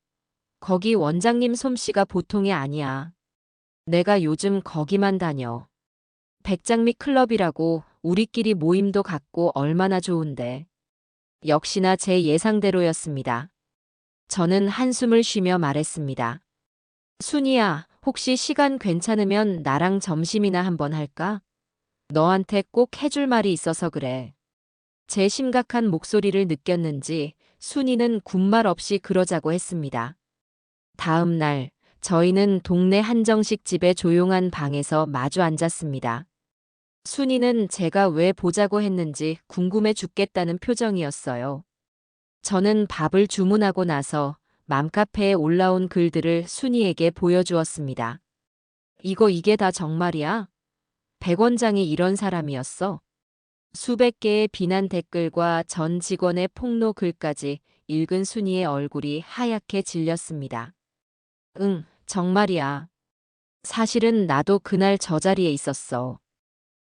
거기 원장님 솜씨가 보통이 아니야. 내가 요즘 거기만 다녀. 백장미 클럽이라고 우리끼리 모임도 갖고 얼마나 좋은데. 역시나 제 예상대로였습니다. 저는 한숨을 쉬며 말했습니다. 순이야, 혹시 시간 괜찮으면 나랑 점심이나 한번 할까? 너한테 꼭 해줄 말이 있어서 그래. 제 심각한 목소리를 느꼈는지 순이는 군말 없이 그러자고 했습니다. 다음 날 저희는 동네 한정식 집의 조용한 방에서 마주 앉았습니다. 순이는 제가 왜 보자고 했는지 궁금해 죽겠다는 표정이었어요. 저는 밥을 주문하고 나서 맘카페에 올라온 글들을 순이에게 보여주었습니다. 이게 다 정말이야? 백 원장이 이런 사람이었어? 수백 개의 비난 댓글과 전 직원의 폭로 글까지 읽은 순이의 얼굴이 하얗게 질렸습니다. 응, 정말이야. 사실은 나도 그날 저 자리에 있었어.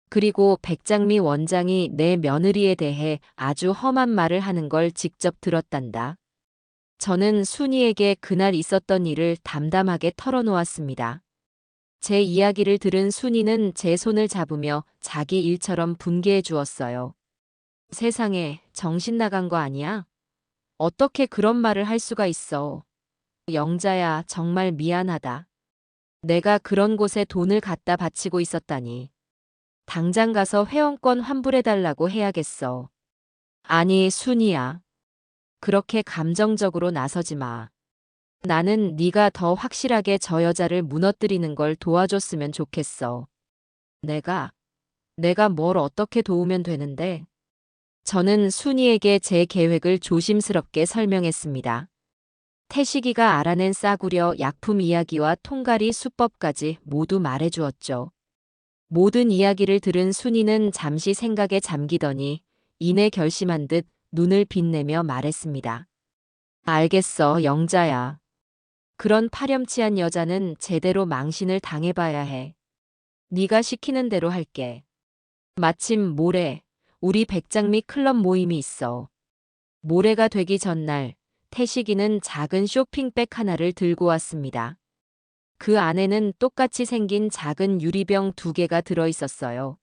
그리고 백장미 원장이 내 며느리에 대해 아주 험한 말을 하는 걸 직접 들었단다. 저는 순이에게 그날 있었던 일을 담담하게 털어놓았습니다. 제 이야기를 들은 순이는 제 손을 잡으며 자기 일처럼 분개해 주었어요. 세상에, 정신 나간 거 아니야? 어떻게 그런 말을 할 수가 있어. 영자야, 정말 미안하다. 내가 그런 곳에 돈을 갖다 바치고 있었다니. 당장 가서 회원권 환불해달라고 해야겠어. 아니, 순이야. 그렇게 감정적으로 나서지 마. 나는 네가 더 확실하게 저 여자를 무너뜨리는 걸 도와줬으면 좋겠어. 내가, 내가 뭘 어떻게 도우면 되는데? 저는 순이에게 제 계획을 조심스럽게 설명했습니다. 태식이가 알아낸 싸구려 약품 이야기와 통가리 수법까지 모두 말해주었죠. 모든 이야기를 들은 순이는 잠시 생각에 잠기더니 이내 결심한 듯 눈을 빛내며 말했습니다. 알겠어, 영자야. 그런 파렴치한 여자는 제대로 망신을 당해봐야 해. 네가 시키는 대로 할게. 마침 모레 우리 백장미 클럽 모임이 있어. 모레가 되기 전날 태식이는 작은 쇼핑백 하나를 들고 왔습니다. 그 안에는 똑같이 생긴 작은 유리병 2개가 들어 있었어요.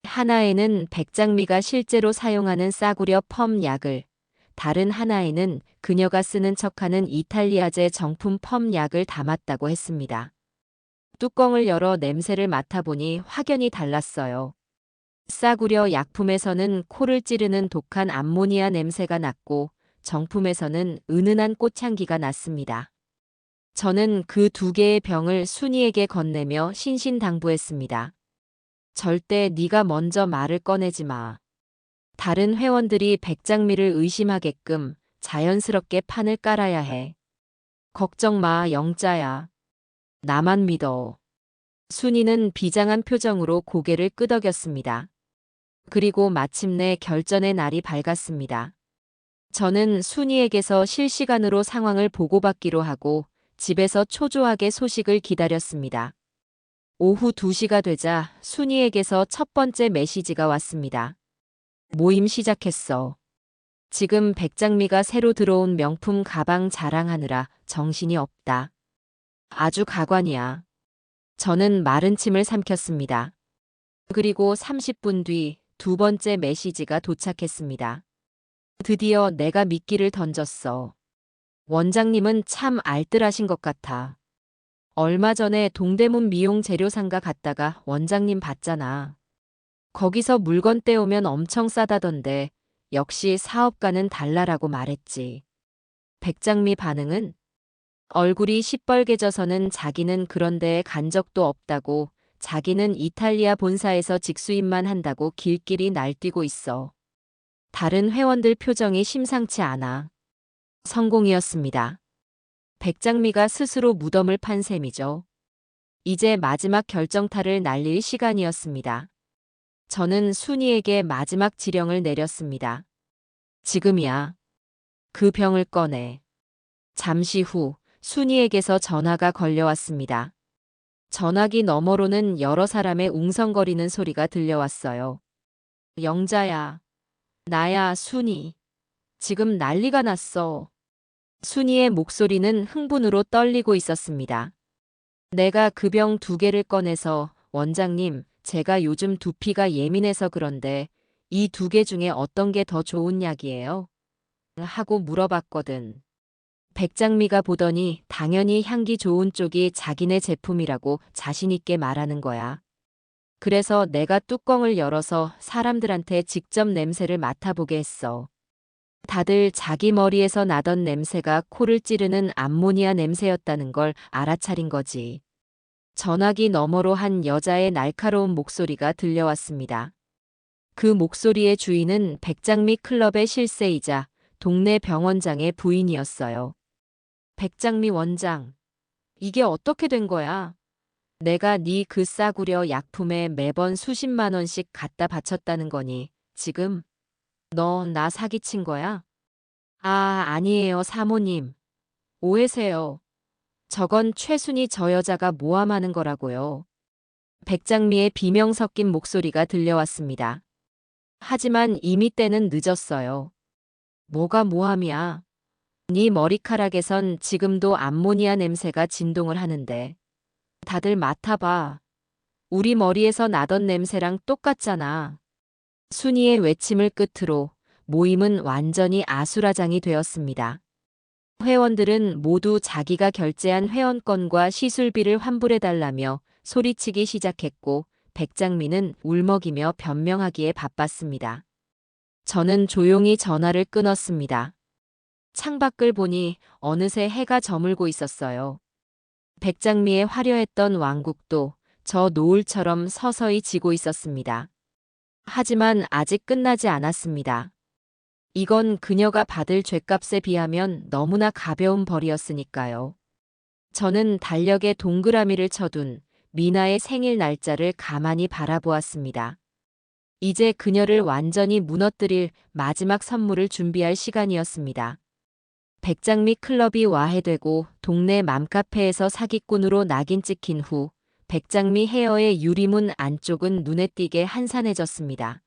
하나에는 백장미가 실제로 사용하는 싸구려 펌 약을, 다른 하나에는 그녀가 쓰는 척하는 이탈리아제 정품 펌 약을 담았다고 했습니다. 뚜껑을 열어 냄새를 맡아보니 확연히 달랐어요. 싸구려 약품에서는 코를 찌르는 독한 암모니아 냄새가 났고 정품에서는 은은한 꽃향기가 났습니다. 저는 그 2개의 병을 순이에게 건네며 신신당부했습니다. 절대 네가 먼저 말을 꺼내지 마. 다른 회원들이 백장미를 의심하게끔 자연스럽게 판을 깔아야 해. 걱정 마, 영자야. 나만 믿어. 순이는 비장한 표정으로 고개를 끄덕였습니다. 그리고 마침내 결전의 날이 밝았습니다. 저는 순이에게서 실시간으로 상황을 보고받기로 하고 집에서 초조하게 소식을 기다렸습니다. 오후 2시가 되자 순이에게서 첫 번째 메시지가 왔습니다. 모임 시작했어. 지금 백장미가 새로 들어온 명품 가방 자랑하느라 정신이 없다. 아주 가관이야. 저는 마른 침을 삼켰습니다. 그리고 30분 뒤 2번째 메시지가 도착했습니다. 드디어 내가 미끼를 던졌어. 원장님은 참 알뜰하신 것 같아. 얼마 전에 동대문 미용 재료상가 갔다가 원장님 봤잖아. 거기서 물건 떼오면 엄청 싸다던데 역시 사업가는 달라라고 말했지. 백장미 반응은? 얼굴이 시뻘개져서는 자기는 그런 데에 간 적도 없다고, 자기는 이탈리아 본사에서 직수입만 한다고 길길이 날뛰고 있어. 다른 회원들 표정이 심상치 않아. 성공이었습니다. 백장미가 스스로 무덤을 판 셈이죠. 이제 마지막 결정타를 날릴 시간이었습니다. 저는 순이에게 마지막 지령을 내렸습니다. 지금이야. 그 병을 꺼내. 잠시 후 순이에게서 전화가 걸려왔습니다. 전화기 너머로는 여러 사람의 웅성거리는 소리가 들려왔어요. 영자야. 나야, 순이. 지금 난리가 났어. 순이의 목소리는 흥분으로 떨리고 있었습니다. 내가 그 병 2개를 꺼내서 원장님, 제가 요즘 두피가 예민해서 그런데 이 2개 중에 어떤 게 더 좋은 약이에요? 하고 물어봤거든. 백장미가 보더니 당연히 향기 좋은 쪽이 자기네 제품이라고 자신있게 말하는 거야. 그래서 내가 뚜껑을 열어서 사람들한테 직접 냄새를 맡아보게 했어. 다들 자기 머리에서 나던 냄새가 코를 찌르는 암모니아 냄새였다는 걸 알아차린 거지. 전화기 너머로 한 여자의 날카로운 목소리가 들려왔습니다. 그 목소리의 주인은 백장미 클럽의 실세이자 동네 병원장의 부인이었어요. 백장미 원장, 이게 어떻게 된 거야? 내가 네 그 싸구려 약품에 매번 수십만 원씩 갖다 바쳤다는 거니 지금 너 나 사기친 거야? 아, 아니에요, 사모님. 오해세요. 저건 최순이 저 여자가 모함하는 거라고요. 백장미의 비명 섞인 목소리가 들려왔습니다. 하지만 이미 때는 늦었어요. 뭐가 모함이야? 네 머리카락에선 지금도 암모니아 냄새가 진동을 하는데. 다들 맡아봐. 우리 머리에서 나던 냄새랑 똑같잖아. 순이의 외침을 끝으로 모임은 완전히 아수라장이 되었습니다. 회원들은 모두 자기가 결제한 회원권과 시술비를 환불해달라며 소리치기 시작했고 백장미는 울먹이며 변명하기에 바빴습니다. 저는 조용히 전화를 끊었습니다. 창밖을 보니 어느새 해가 저물고 있었어요. 백장미의 화려했던 왕국도 저 노을처럼 서서히 지고 있었습니다. 하지만 아직 끝나지 않았습니다. 이건 그녀가 받을 죗값에 비하면 너무나 가벼운 벌이었으니까요. 저는 달력에 동그라미를 쳐둔 미나의 생일 날짜를 가만히 바라보았습니다. 이제 그녀를 완전히 무너뜨릴 마지막 선물을 준비할 시간이었습니다. 백장미 클럽이 와해되고 동네 맘카페에서 사기꾼으로 낙인 찍힌 후 백장미 헤어의 유리문 안쪽은 눈에 띄게 한산해졌습니다.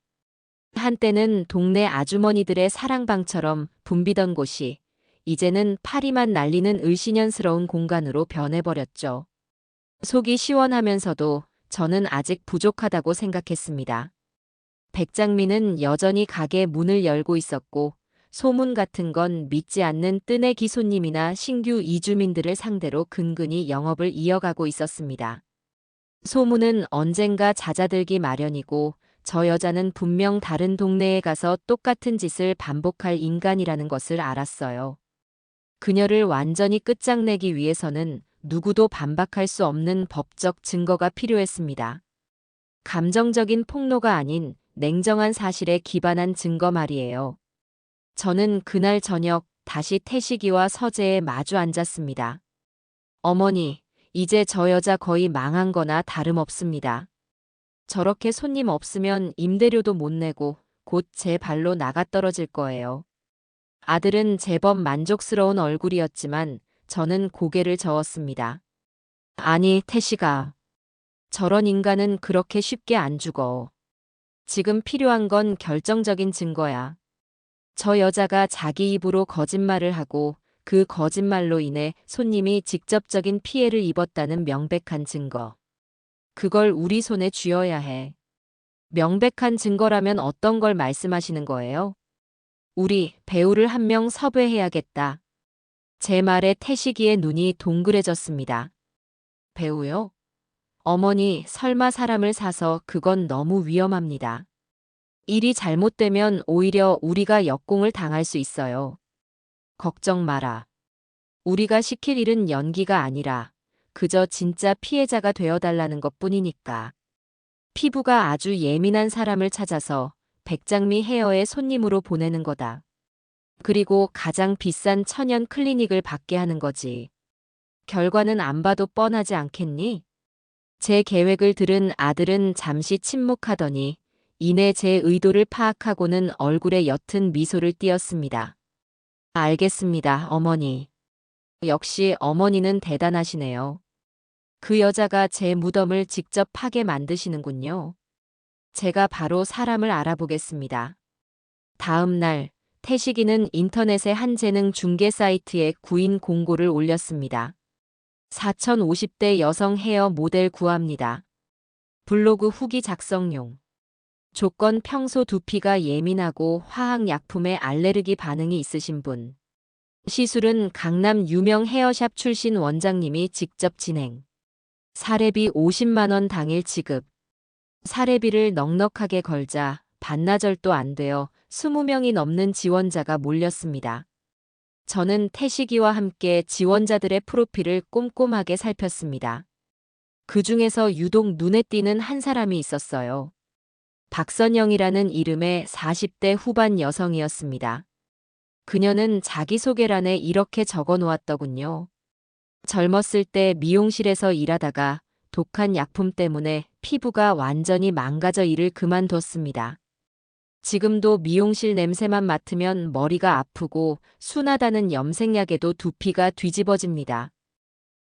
한때는 동네 아주머니들의 사랑방처럼 붐비던 곳이 이제는 파리만 날리는 을씨년스러운 공간으로 변해버렸죠. 속이 시원하면서도 저는 아직 부족하다고 생각했습니다. 백장미는 여전히 가게 문을 열고 있었고 소문 같은 건 믿지 않는 뜨내기 손님이나 신규 이주민들을 상대로 근근히 영업을 이어가고 있었습니다. 소문은 언젠가 잦아들기 마련이고 저 여자는 분명 다른 동네에 가서 똑같은 짓을 반복할 인간이라는 것을 알았어요. 그녀를 완전히 끝장내기 위해서는 누구도 반박할 수 없는 법적 증거가 필요했습니다. 감정적인 폭로가 아닌 냉정한 사실에 기반한 증거 말이에요. 저는 그날 저녁 다시 태식이와 서재에 마주 앉았습니다. 어머니, 이제 저 여자 거의 망한 거나 다름없습니다. 저렇게 손님 없으면 임대료도 못 내고 곧 제 발로 나가떨어질 거예요. 아들은 제법 만족스러운 얼굴이었지만 저는 고개를 저었습니다. 아니, 태식아. 저런 인간은 그렇게 쉽게 안 죽어. 지금 필요한 건 결정적인 증거야. 저 여자가 자기 입으로 거짓말을 하고 그 거짓말로 인해 손님이 직접적인 피해를 입었다는 명백한 증거. 그걸 우리 손에 쥐어야 해. 명백한 증거라면 어떤 걸 말씀하시는 거예요? 우리 배우를 한 명 섭외해야겠다. 제 말에 태식이의 눈이 동그래졌습니다. 배우요? 어머니, 설마 사람을 사서 그건 너무 위험합니다. 일이 잘못되면 오히려 우리가 역공을 당할 수 있어요. 걱정 마라. 우리가 시킬 일은 연기가 아니라 그저 진짜 피해자가 되어달라는 것뿐이니까. 피부가 아주 예민한 사람을 찾아서 백장미 헤어의 손님으로 보내는 거다. 그리고 가장 비싼 천연 클리닉을 받게 하는 거지. 결과는 안 봐도 뻔하지 않겠니? 제 계획을 들은 아들은 잠시 침묵하더니 이내 제 의도를 파악하고는 얼굴에 옅은 미소를 띄었습니다. 알겠습니다, 어머니. 역시 어머니는 대단하시네요. 그 여자가 제 무덤을 직접 파게 만드시는군요. 제가 바로 사람을 알아보겠습니다. 다음 날, 태식이는 인터넷의 한 재능 중개 사이트에 구인 공고를 올렸습니다. 4050대 여성 헤어 모델 구합니다. 블로그 후기 작성용. 조건 평소 두피가 예민하고 화학약품에 알레르기 반응이 있으신 분. 시술은 강남 유명 헤어샵 출신 원장님이 직접 진행. 사례비 50만 원 당일 지급. 사례비를 넉넉하게 걸자 반나절도 안 되어 20명이 넘는 지원자가 몰렸습니다. 저는 태식이와 함께 지원자들의 프로필을 꼼꼼하게 살폈습니다. 그 중에서 유독 눈에 띄는 한 사람이 있었어요. 박선영이라는 이름의 40대 후반 여성이었습니다. 그녀는 자기소개란에 이렇게 적어 놓았더군요. 젊었을 때 미용실에서 일하다가 독한 약품 때문에 피부가 완전히 망가져 일을 그만뒀습니다. 지금도 미용실 냄새만 맡으면 머리가 아프고 순하다는 염색약에도 두피가 뒤집어집니다.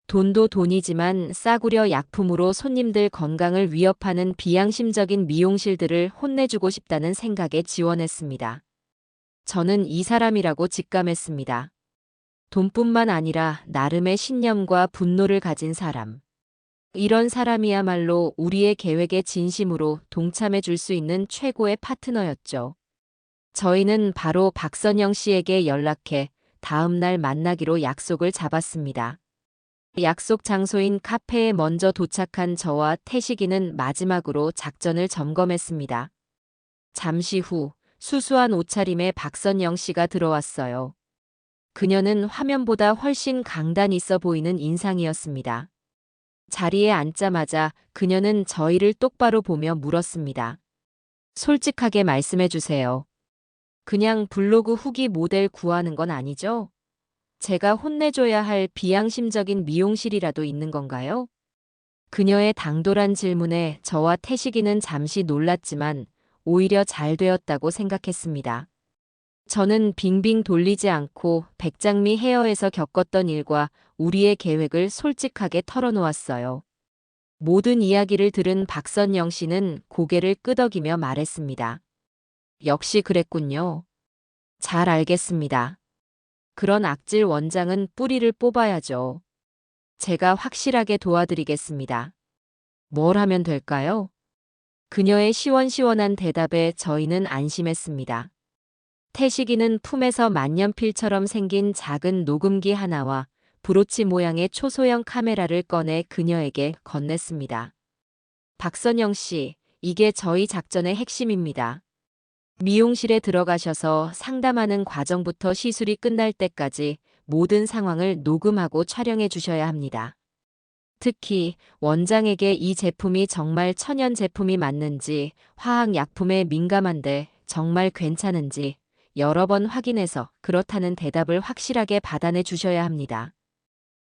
돈도 돈이지만 싸구려 약품으로 손님들 건강을 위협하는 비양심적인 미용실들을 혼내주고 싶다는 생각에 지원했습니다. 저는 이 사람이라고 직감했습니다. 돈뿐만 아니라 나름의 신념과 분노를 가진 사람. 이런 사람이야말로 우리의 계획에 진심으로 동참해 줄 수 있는 최고의 파트너였죠. 저희는 바로 박선영 씨에게 연락해 다음 날 만나기로 약속을 잡았습니다. 약속 장소인 카페에 먼저 도착한 저와 태식이는 마지막으로 작전을 점검했습니다. 잠시 후 수수한 옷차림의 박선영 씨가 들어왔어요. 그녀는 화면보다 훨씬 강단 있어 보이는 인상이었습니다. 자리에 앉자마자 그녀는 저희를 똑바로 보며 물었습니다. 솔직하게 말씀해 주세요. 그냥 블로그 후기 모델 구하는 건 아니죠? 제가 혼내줘야 할 비양심적인 미용실이라도 있는 건가요? 그녀의 당돌한 질문에 저와 태식이는 잠시 놀랐지만 오히려 잘 되었다고 생각했습니다. 저는 빙빙 돌리지 않고 백장미 헤어에서 겪었던 일과 우리의 계획을 솔직하게 털어놓았어요. 모든 이야기를 들은 박선영 씨는 고개를 끄덕이며 말했습니다. 역시 그랬군요. 잘 알겠습니다. 그런 악질 원장은 뿌리를 뽑아야죠. 제가 확실하게 도와드리겠습니다. 뭘 하면 될까요? 그녀의 시원시원한 대답에 저희는 안심했습니다. 태식이는 품에서 만년필처럼 생긴 작은 녹음기 하나와 브로치 모양의 초소형 카메라를 꺼내 그녀에게 건넸습니다. 박선영 씨, 이게 저희 작전의 핵심입니다. 미용실에 들어가셔서 상담하는 과정부터 시술이 끝날 때까지 모든 상황을 녹음하고 촬영해 주셔야 합니다. 특히 원장에게 이 제품이 정말 천연 제품이 맞는지, 화학약품에 민감한데 정말 괜찮은지 여러 번 확인해서 그렇다는 대답을 확실하게 받아내 주셔야 합니다.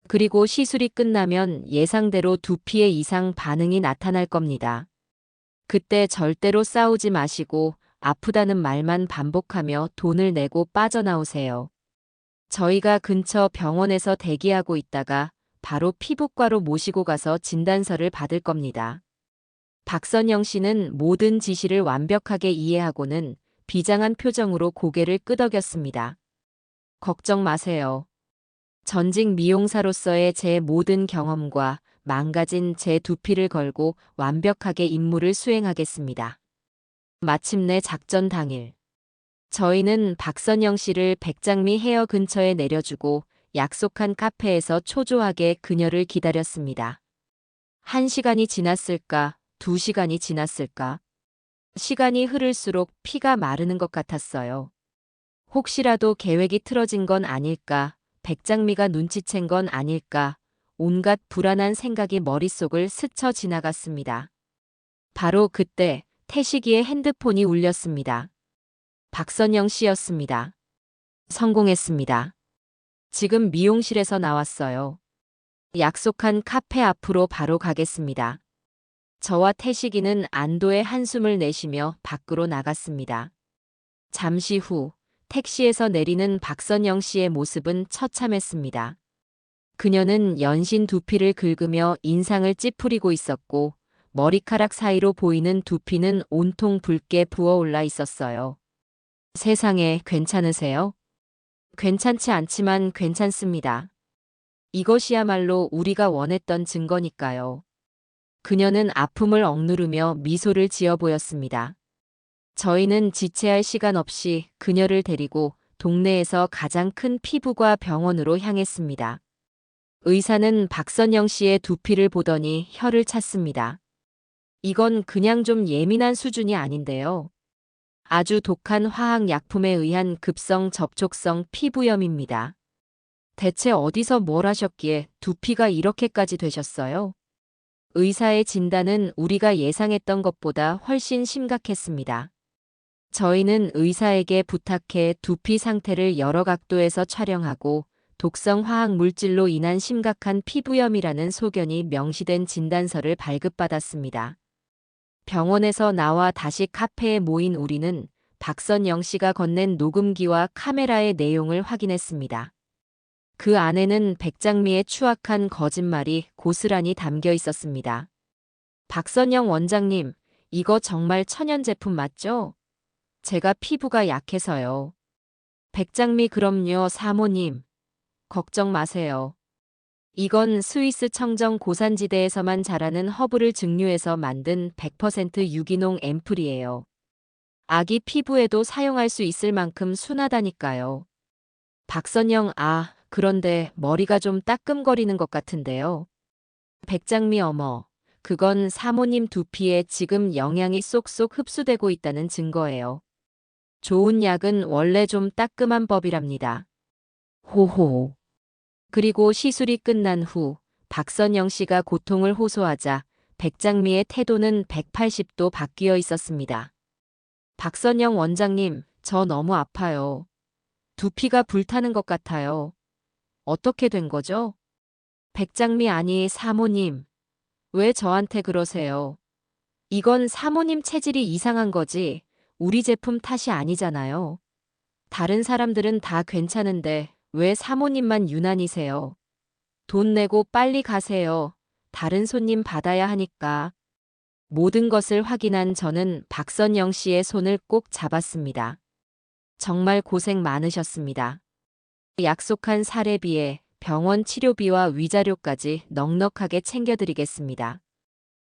그리고 시술이 끝나면 예상대로 두피에 이상 반응이 나타날 겁니다. 그때 절대로 싸우지 마시고 아프다는 말만 반복하며 돈을 내고 빠져나오세요. 저희가 근처 병원에서 대기하고 있다가 바로 피부과로 모시고 가서 진단서를 받을 겁니다. 박선영 씨는 모든 지시를 완벽하게 이해하고는 비장한 표정으로 고개를 끄덕였습니다. 걱정 마세요. 전직 미용사로서의 제 모든 경험과 망가진 제 두피를 걸고 완벽하게 임무를 수행하겠습니다. 마침내 작전 당일. 저희는 박선영 씨를 백장미 헤어 근처에 내려주고 약속한 카페에서 초조하게 그녀를 기다렸습니다. 1시간이 지났을까, 2시간이 지났을까. 시간이 흐를수록 피가 마르는 것 같았어요. 혹시라도 계획이 틀어진 건 아닐까, 백장미가 눈치챈 건 아닐까, 온갖 불안한 생각이 머릿속을 스쳐 지나갔습니다. 바로 그때 태식이의 핸드폰이 울렸습니다. 박선영 씨였습니다. 성공했습니다. 지금 미용실에서 나왔어요. 약속한 카페 앞으로 바로 가겠습니다. 저와 태식이는 안도의 한숨을 내쉬며 밖으로 나갔습니다. 잠시 후 택시에서 내리는 박선영 씨의 모습은 처참했습니다. 그녀는 연신 두피를 긁으며 인상을 찌푸리고 있었고 머리카락 사이로 보이는 두피는 온통 붉게 부어올라 있었어요. 세상에, 괜찮으세요? 괜찮지 않지만 괜찮습니다. 이것이야말로 우리가 원했던 증거니까요. 그녀는 아픔을 억누르며 미소를 지어 보였습니다. 저희는 지체할 시간 없이 그녀를 데리고 동네에서 가장 큰 피부과 병원으로 향했습니다. 의사는 박선영 씨의 두피를 보더니 혀를 찼습니다. 이건 그냥 좀 예민한 수준이 아닌데요. 아주 독한 화학약품에 의한 급성 접촉성 피부염입니다. 대체 어디서 뭘 하셨기에 두피가 이렇게까지 되셨어요? 의사의 진단은 우리가 예상했던 것보다 훨씬 심각했습니다. 저희는 의사에게 부탁해 두피 상태를 여러 각도에서 촬영하고 독성 화학 물질로 인한 심각한 피부염이라는 소견이 명시된 진단서를 발급받았습니다. 병원에서 나와 다시 카페에 모인 우리는 박선영 씨가 건넨 녹음기와 카메라의 내용을 확인했습니다. 그 안에는 백장미의 추악한 거짓말이 고스란히 담겨 있었습니다. 박선영 원장님, 이거 정말 천연 제품 맞죠? 제가 피부가 약해서요. 백장미 그럼요, 사모님. 걱정 마세요. 이건 스위스 청정 고산지대에서만 자라는 허브를 증류해서 만든 100% 유기농 앰플이에요. 아기 피부에도 사용할 수 있을 만큼 순하다니까요. 박선영, 그런데 머리가 좀 따끔거리는 것 같은데요. 백장미 어머, 그건 사모님 두피에 지금 영양이 쏙쏙 흡수되고 있다는 증거예요. 좋은 약은 원래 좀 따끔한 법이랍니다. 호호. 그리고 시술이 끝난 후 박선영 씨가 고통을 호소하자 백장미의 태도는 180도 바뀌어 있었습니다. 박선영 원장님, 저 너무 아파요. 두피가 불타는 것 같아요. 어떻게 된 거죠? 백장미 아니 사모님, 왜 저한테 그러세요? 이건 사모님 체질이 이상한 거지. 우리 제품 탓이 아니잖아요. 다른 사람들은 다 괜찮은데 왜 사모님만 유난이세요? 돈 내고 빨리 가세요. 다른 손님 받아야 하니까. 모든 것을 확인한 저는 박선영 씨의 손을 꼭 잡았습니다. 정말 고생 많으셨습니다. 약속한 사례비에 병원 치료비와 위자료까지 넉넉하게 챙겨드리겠습니다.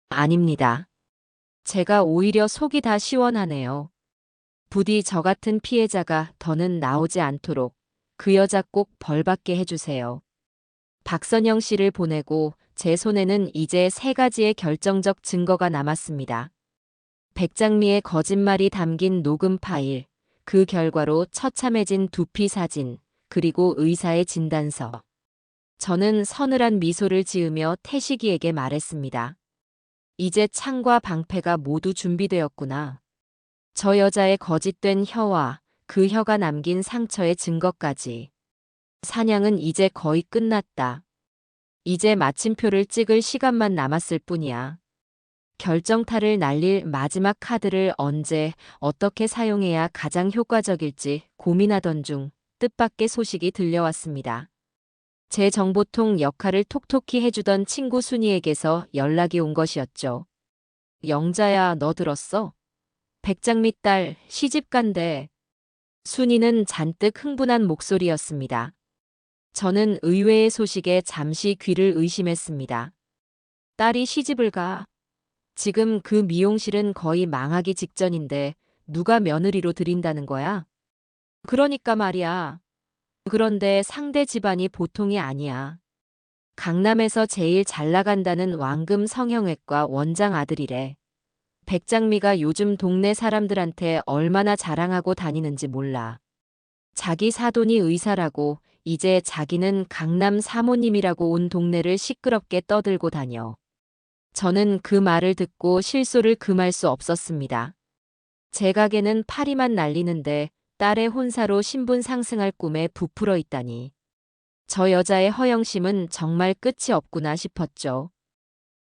아닙니다. 제가 오히려 속이 다 시원하네요. 부디 저 같은 피해자가 더는 나오지 않도록 그 여자 꼭 벌받게 해주세요. 박선영 씨를 보내고 제 손에는 이제 3가지의 결정적 증거가 남았습니다. 백장미의 거짓말이 담긴 녹음 파일, 그 결과로 처참해진 두피 사진, 그리고 의사의 진단서. 저는 서늘한 미소를 지으며 태식이에게 말했습니다. 이제 창과 방패가 모두 준비되었구나. 저 여자의 거짓된 혀와 그 혀가 남긴 상처의 증거까지. 사냥은 이제 거의 끝났다. 이제 마침표를 찍을 시간만 남았을 뿐이야. 결정타를 날릴 마지막 카드를 언제, 어떻게 사용해야 가장 효과적일지 고민하던 중 뜻밖의 소식이 들려왔습니다. 제 정보통 역할을 톡톡히 해주던 친구 순이에게서 연락이 온 것이었죠. 영자야, 너 들었어? 백장미 딸 시집 간대. 순이는 잔뜩 흥분한 목소리였습니다. 저는 의외의 소식에 잠시 귀를 의심했습니다. 딸이 시집을 가. 지금 그 미용실은 거의 망하기 직전인데 누가 며느리로 들인다는 거야? 그러니까 말이야. 그런데 상대 집안이 보통이 아니야. 강남에서 제일 잘 나간다는 왕금 성형외과 원장 아들이래. 백장미가 요즘 동네 사람들한테 얼마나 자랑하고 다니는지 몰라. 자기 사돈이 의사라고 이제 자기는 강남 사모님이라고 온 동네를 시끄럽게 떠들고 다녀. 저는 그 말을 듣고 실소를 금할 수 없었습니다. 제 가게는 파리만 날리는데 딸의 혼사로 신분 상승할 꿈에 부풀어 있다니. 저 여자의 허영심은 정말 끝이 없구나 싶었죠.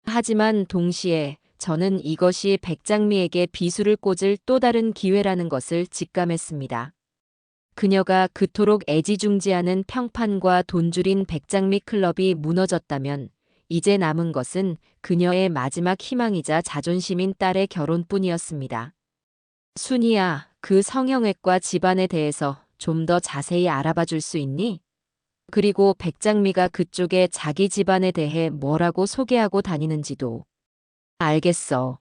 하지만 동시에 저는 이것이 백장미에게 비수를 꽂을 또 다른 기회라는 것을 직감했습니다. 그녀가 그토록 애지중지하는 평판과 돈줄인 백장미 클럽이 무너졌다면 이제 남은 것은 그녀의 마지막 희망이자 자존심인 딸의 결혼뿐이었습니다. 순이야, 그 성형외과 집안에 대해서 좀 더 자세히 알아봐 줄 수 있니? 그리고 백장미가 그쪽에 자기 집안에 대해 뭐라고 소개하고 다니는지도. 알겠어.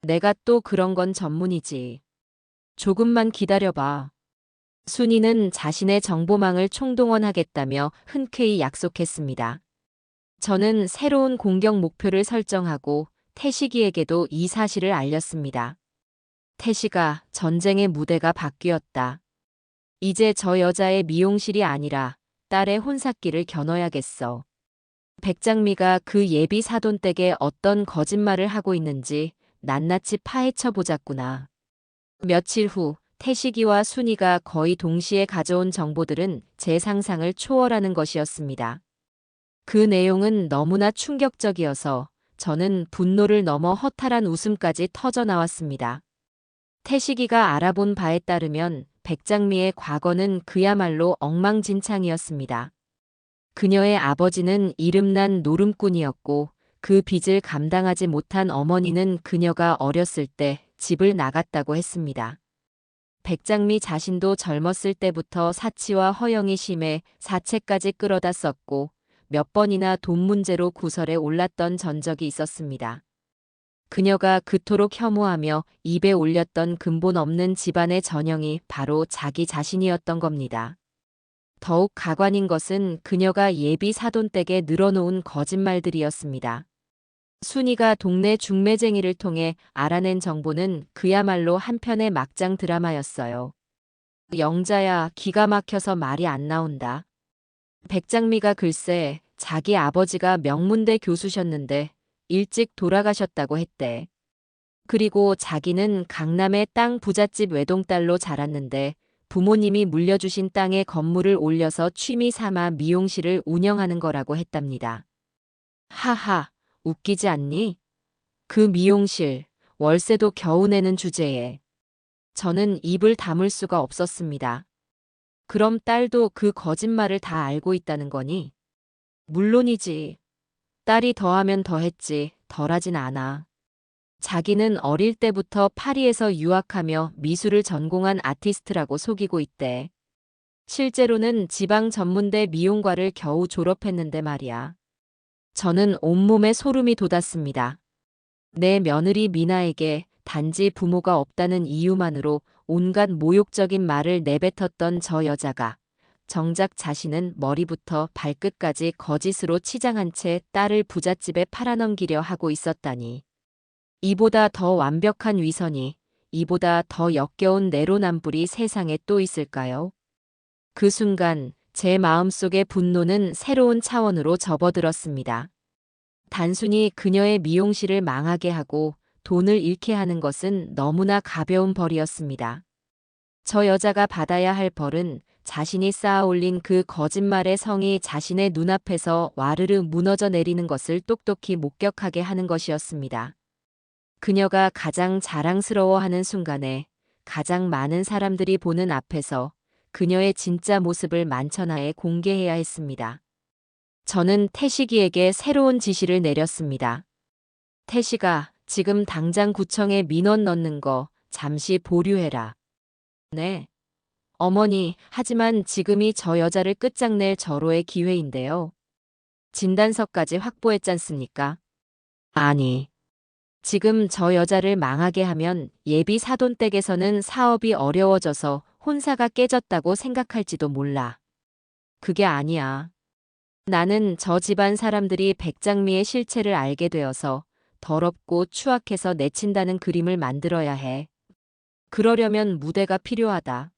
내가 또 그런 건 전문이지. 조금만 기다려봐. 순이는 자신의 정보망을 총동원하겠다며 흔쾌히 약속했습니다. 저는 새로운 공격 목표를 설정하고 태식이에게도 이 사실을 알렸습니다. 태식아, 전쟁의 무대가 바뀌었다. 이제 저 여자의 미용실이 아니라 딸의 혼삿길을 겨눠야겠어. 백장미가 그 예비 사돈 댁에 어떤 거짓말을 하고 있는지 낱낱이 파헤쳐 보자꾸나. 며칠 후 태식이와 순이가 거의 동시에 가져온 정보들은 제 상상을 초월하는 것이었습니다. 그 내용은 너무나 충격적이어서 저는 분노를 넘어 허탈한 웃음까지 터져 나왔습니다. 태식이가 알아본 바에 따르면 백장미의 과거는 그야말로 엉망진창이었습니다. 그녀의 아버지는 이름난 노름꾼이었고 그 빚을 감당하지 못한 어머니는 그녀가 어렸을 때 집을 나갔다고 했습니다. 백장미 자신도 젊었을 때부터 사치와 허영이 심해 사채까지 끌어다 썼고 몇 번이나 돈 문제로 구설에 올랐던 전적이 있었습니다. 그녀가 그토록 혐오하며 입에 올렸던 근본 없는 집안의 전형이 바로 자기 자신이었던 겁니다. 더욱 가관인 것은 그녀가 예비 사돈댁에 늘어놓은 거짓말들이었습니다. 순이가 동네 중매쟁이를 통해 알아낸 정보는 그야말로 한편의 막장 드라마였어요. 영자야, 기가 막혀서 말이 안 나온다. 백장미가 글쎄 자기 아버지가 명문대 교수셨는데 일찍 돌아가셨다고 했대. 그리고 자기는 강남의 땅 부잣집 외동딸로 자랐는데 부모님이 물려주신 땅에 건물을 올려서 취미 삼아 미용실을 운영하는 거라고 했답니다. 하하, 웃기지 않니? 그 미용실, 월세도 겨우 내는 주제에. 저는 입을 다물 수가 없었습니다. 그럼 딸도 그 거짓말을 다 알고 있다는 거니? 물론이지. 딸이 더하면 더했지, 덜하진 않아. 자기는 어릴 때부터 파리에서 유학하며 미술을 전공한 아티스트라고 속이고 있대. 실제로는 지방 전문대 미용과를 겨우 졸업했는데 말이야. 저는 온몸에 소름이 돋았습니다. 내 며느리 미나에게 단지 부모가 없다는 이유만으로 온갖 모욕적인 말을 내뱉었던 저 여자가 정작 자신은 머리부터 발끝까지 거짓으로 치장한 채 딸을 부잣집에 팔아넘기려 하고 있었다니. 이보다 더 완벽한 위선이, 이보다 더 역겨운 내로남불이 세상에 또 있을까요? 그 순간 제 마음속의 분노는 새로운 차원으로 접어들었습니다. 단순히 그녀의 미용실을 망하게 하고 돈을 잃게 하는 것은 너무나 가벼운 벌이었습니다. 저 여자가 받아야 할 벌은 자신이 쌓아올린 그 거짓말의 성이 자신의 눈앞에서 와르르 무너져 내리는 것을 똑똑히 목격하게 하는 것이었습니다. 그녀가 가장 자랑스러워하는 순간에 가장 많은 사람들이 보는 앞에서 그녀의 진짜 모습을 만천하에 공개해야 했습니다. 저는 태식이에게 새로운 지시를 내렸습니다. 태식아, 지금 당장 구청에 민원 넣는 거 잠시 보류해라. 네. 어머니, 하지만 지금이 저 여자를 끝장낼 절호의 기회인데요. 진단서까지 확보했잖습니까? 아니. 지금 저 여자를 망하게 하면 예비 사돈댁에서는 사업이 어려워져서 혼사가 깨졌다고 생각할지도 몰라. 그게 아니야. 나는 저 집안 사람들이 백장미의 실체를 알게 되어서 더럽고 추악해서 내친다는 그림을 만들어야 해. 그러려면 무대가 필요하다.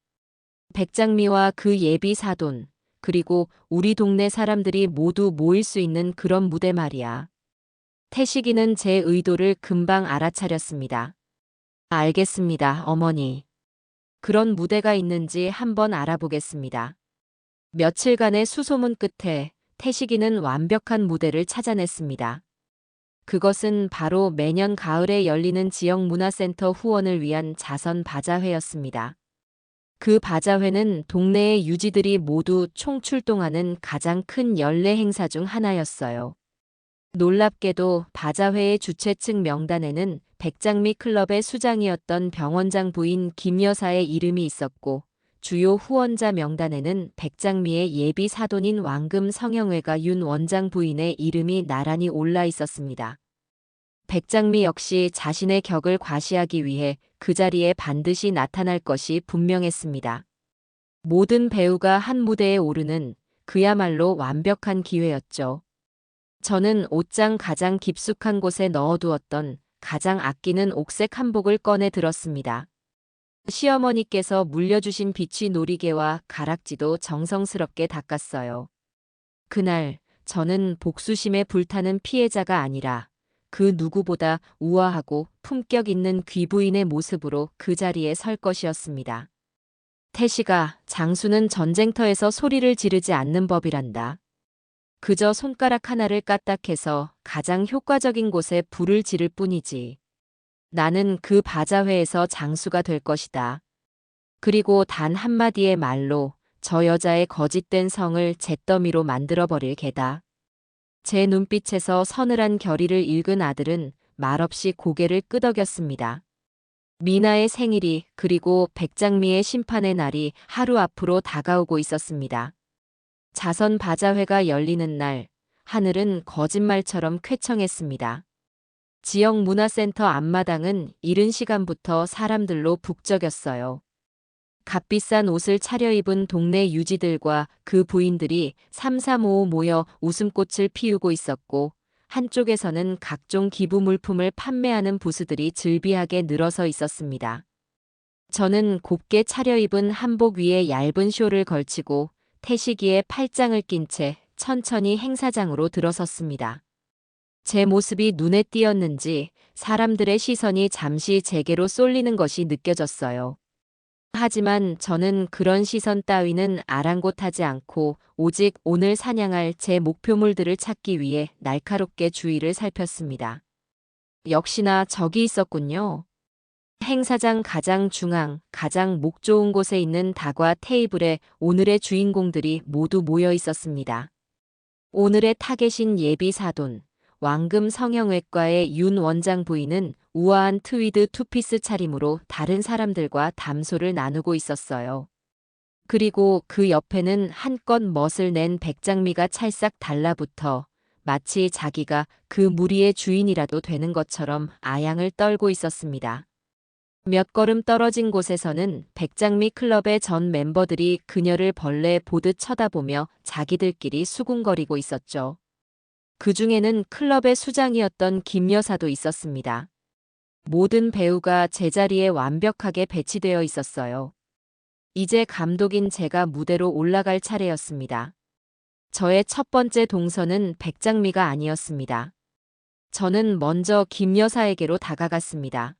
백장미와 그 예비 사돈, 그리고 우리 동네 사람들이 모두 모일 수 있는 그런 무대 말이야. 태식이는 제 의도를 금방 알아차렸습니다. 알겠습니다, 어머니. 그런 무대가 있는지 한번 알아보겠습니다. 며칠간의 수소문 끝에 태식이는 완벽한 무대를 찾아냈습니다. 그것은 바로 매년 가을에 열리는 지역문화센터 후원을 위한 자선 바자회였습니다. 그 바자회는 동네의 유지들이 모두 총출동하는 가장 큰 연례 행사 중 하나였어요. 놀랍게도 바자회의 주최 측 명단에는 백장미 클럽의 수장이었던 병원장 부인 김 여사의 이름이 있었고 주요 후원자 명단에는 백장미의 예비 사돈인 왕금 성형외과 윤 원장 부인의 이름이 나란히 올라 있었습니다. 백장미 역시 자신의 격을 과시하기 위해 그 자리에 반드시 나타날 것이 분명했습니다. 모든 배우가 한 무대에 오르는 그야말로 완벽한 기회였죠. 저는 옷장 가장 깊숙한 곳에 넣어두었던 가장 아끼는 옥색 한복을 꺼내 들었습니다. 시어머니께서 물려주신 비취 놀이개와 가락지도 정성스럽게 닦았어요. 그날 저는 복수심에 불타는 피해자가 아니라 그 누구보다 우아하고 품격 있는 귀부인의 모습으로 그 자리에 설 것이었습니다. 태식아, 장수는 전쟁터에서 소리를 지르지 않는 법이란다. 그저 손가락 하나를 까딱해서 가장 효과적인 곳에 불을 지를 뿐이지. 나는 그 바자회에서 장수가 될 것이다. 그리고 단 한마디의 말로 저 여자의 거짓된 성을 잿더미로 만들어버릴 게다. 제 눈빛에서 서늘한 결의를 읽은 아들은 말없이 고개를 끄덕였습니다. 미나의 생일이 그리고 백장미의 심판의 날이 하루 앞으로 다가오고 있었습니다. 자선 바자회가 열리는 날, 하늘은 거짓말처럼 쾌청했습니다. 지역 문화센터 앞마당은 이른 시간부터 사람들로 북적였어요. 값비싼 옷을 차려입은 동네 유지들과 그 부인들이 삼삼오오 모여 웃음꽃을 피우고 있었고, 한쪽에서는 각종 기부 물품을 판매하는 부스들이 즐비하게 늘어서 있었습니다. 저는 곱게 차려입은 한복 위에 얇은 쇼를 걸치고 태시기에 팔짱을 낀 채 천천히 행사장으로 들어섰습니다. 제 모습이 눈에 띄었는지 사람들의 시선이 잠시 제게로 쏠리는 것이 느껴졌어요. 하지만 저는 그런 시선 따위는 아랑곳하지 않고 오직 오늘 사냥할 제 목표물들을 찾기 위해 날카롭게 주위를 살폈습니다. 역시나 적이 있었군요. 행사장 가장 중앙, 가장 목 좋은 곳에 있는 다과 테이블에 오늘의 주인공들이 모두 모여 있었습니다. 오늘의 타겟인 예비 사돈, 왕금 성형외과의 윤 원장 부인은 우아한 트위드 투피스 차림으로 다른 사람들과 담소를 나누고 있었어요. 그리고 그 옆에는 한껏 멋을 낸 백장미가 찰싹 달라붙어 마치 자기가 그 무리의 주인이라도 되는 것처럼 아양을 떨고 있었습니다. 몇 걸음 떨어진 곳에서는 백장미 클럽의 전 멤버들이 그녀를 벌레 보듯 쳐다보며 자기들끼리 수군거리고 있었죠. 그 중에는 클럽의 수장이었던 김 여사도 있었습니다. 모든 배우가 제자리에 완벽하게 배치되어 있었어요. 이제 감독인 제가 무대로 올라갈 차례였습니다. 저의 첫 번째 동선은 백장미가 아니었습니다. 저는 먼저 김 여사에게로 다가갔습니다.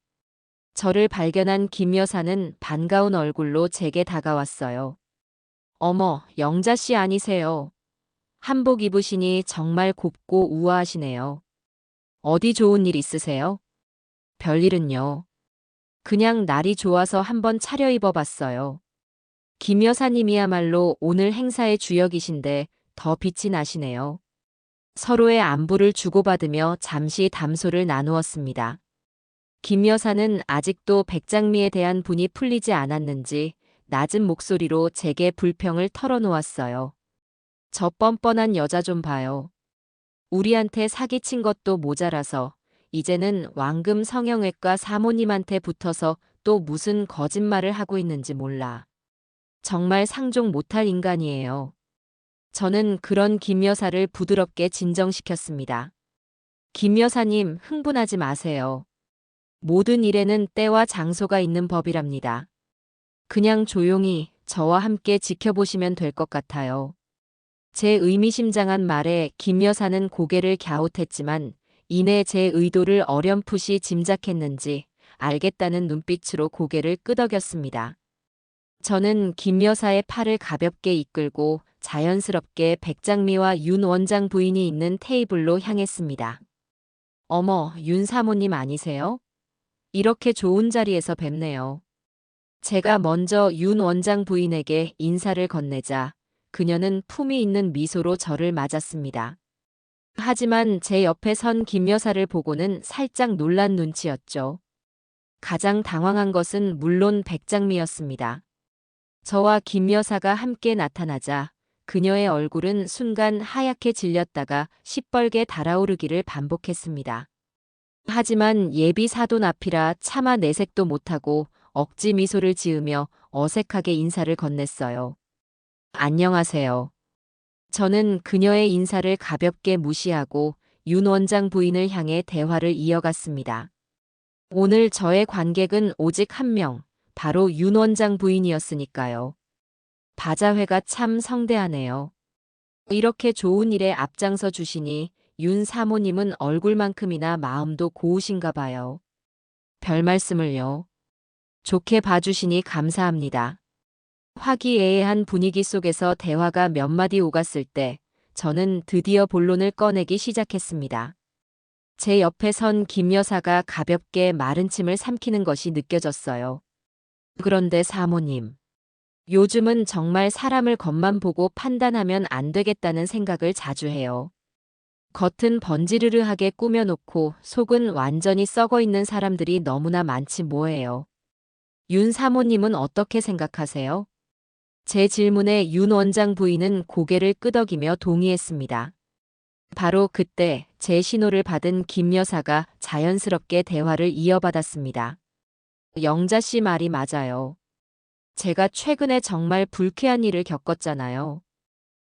저를 발견한 김 여사는 반가운 얼굴로 제게 다가왔어요. 어머, 영자 씨 아니세요? 한복 입으시니 정말 곱고 우아하시네요. 어디 좋은 일 있으세요? 별일은요. 그냥 날이 좋아서 한번 차려입어 봤어요. 김 여사님이야말로 오늘 행사의 주역이신데 더 빛이 나시네요. 서로의 안부를 주고받으며 잠시 담소를 나누었습니다. 김 여사는 아직도 백장미에 대한 분이 풀리지 않았는지 낮은 목소리로 제게 불평을 털어놓았어요. 저 뻔뻔한 여자 좀 봐요. 우리한테 사기친 것도 모자라서 이제는 왕금 성형외과 사모님한테 붙어서 또 무슨 거짓말을 하고 있는지 몰라. 정말 상종 못할 인간이에요. 저는 그런 김 여사를 부드럽게 진정시켰습니다. 김 여사님, 흥분하지 마세요. 모든 일에는 때와 장소가 있는 법이랍니다. 그냥 조용히 저와 함께 지켜보시면 될 것 같아요. 제 의미심장한 말에 김 여사는 고개를 갸웃했지만 이내 제 의도를 어렴풋이 짐작했는지 알겠다는 눈빛으로 고개를 끄덕였습니다. 저는 김 여사의 팔을 가볍게 이끌고 자연스럽게 백장미와 윤 원장 부인이 있는 테이블로 향했습니다. 어머, 윤 사모님 아니세요? 이렇게 좋은 자리에서 뵙네요. 제가 먼저 윤 원장 부인에게 인사를 건네자 그녀는 품위 있는 미소로 저를 맞았습니다. 하지만 제 옆에 선 김 여사를 보고는 살짝 놀란 눈치였죠. 가장 당황한 것은 물론 백장미였습니다. 저와 김 여사가 함께 나타나자 그녀의 얼굴은 순간 하얗게 질렸다가 시뻘게 달아오르기를 반복했습니다. 하지만 예비 사돈 앞이라 차마 내색도 못하고 억지 미소를 지으며 어색하게 인사를 건넸어요. 안녕하세요. 저는 그녀의 인사를 가볍게 무시하고 윤 원장 부인을 향해 대화를 이어갔습니다. 오늘 저의 관객은 오직 한 명, 바로 윤 원장 부인이었으니까요. 바자회가 참 성대하네요. 이렇게 좋은 일에 앞장서 주시니 윤 사모님은 얼굴만큼이나 마음도 고우신가 봐요. 별 말씀을요. 좋게 봐주시니 감사합니다. 화기애애한 분위기 속에서 대화가 몇 마디 오갔을 때 저는 드디어 본론을 꺼내기 시작했습니다. 제 옆에 선 김 여사가 가볍게 마른 침을 삼키는 것이 느껴졌어요. 그런데 사모님, 요즘은 정말 사람을 겉만 보고 판단하면 안 되겠다는 생각을 자주 해요. 겉은 번지르르하게 꾸며놓고 속은 완전히 썩어 있는 사람들이 너무나 많지 뭐예요. 윤 사모님은 어떻게 생각하세요? 제 질문에 윤 원장 부인은 고개를 끄덕이며 동의했습니다. 바로 그때 제 신호를 받은 김 여사가 자연스럽게 대화를 이어받았습니다. 영자 씨 말이 맞아요. 제가 최근에 정말 불쾌한 일을 겪었잖아요.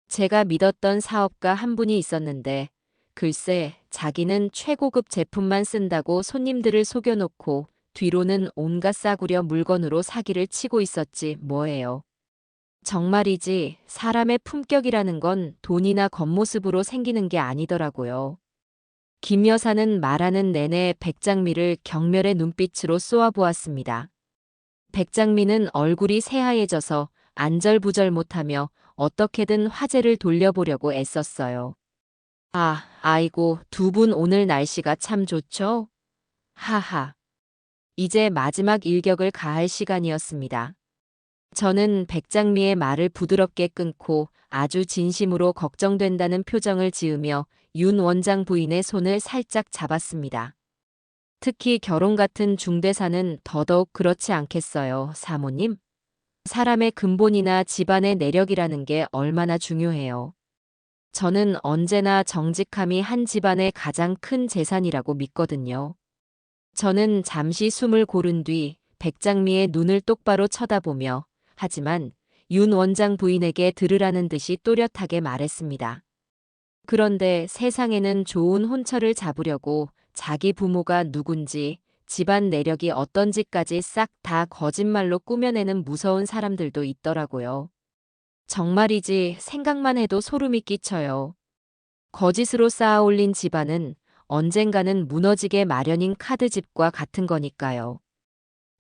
제가 믿었던 사업가 한 분이 있었는데, 글쎄, 자기는 최고급 제품만 쓴다고 손님들을 속여놓고 뒤로는 온갖 싸구려 물건으로 사기를 치고 있었지 뭐예요. 정말이지 사람의 품격이라는 건 돈이나 겉모습으로 생기는 게 아니더라고요. 김 여사는 말하는 내내 백장미를 경멸의 눈빛으로 쏘아보았습니다. 백장미는 얼굴이 새하얘져서 안절부절 못하며 어떻게든 화제를 돌려보려고 애썼어요. 아이고, 두 분 오늘 날씨가 참 좋죠? 하하. 이제 마지막 일격을 가할 시간이었습니다. 저는 백장미의 말을 부드럽게 끊고 아주 진심으로 걱정된다는 표정을 지으며 윤 원장 부인의 손을 살짝 잡았습니다. 특히 결혼 같은 중대사는 더더욱 그렇지 않겠어요, 사모님? 사람의 근본이나 집안의 내력이라는 게 얼마나 중요해요. 저는 언제나 정직함이 한 집안의 가장 큰 재산이라고 믿거든요. 저는 잠시 숨을 고른 뒤 백장미의 눈을 똑바로 쳐다보며 하지만 윤 원장 부인에게 들으라는 듯이 또렷하게 말했습니다. 그런데 세상에는 좋은 혼처를 잡으려고 자기 부모가 누군지, 집안 내력이 어떤지까지 싹 다 거짓말로 꾸며내는 무서운 사람들도 있더라고요. 정말이지 생각만 해도 소름이 끼쳐요. 거짓으로 쌓아올린 집안은 언젠가는 무너지게 마련인 카드집과 같은 거니까요.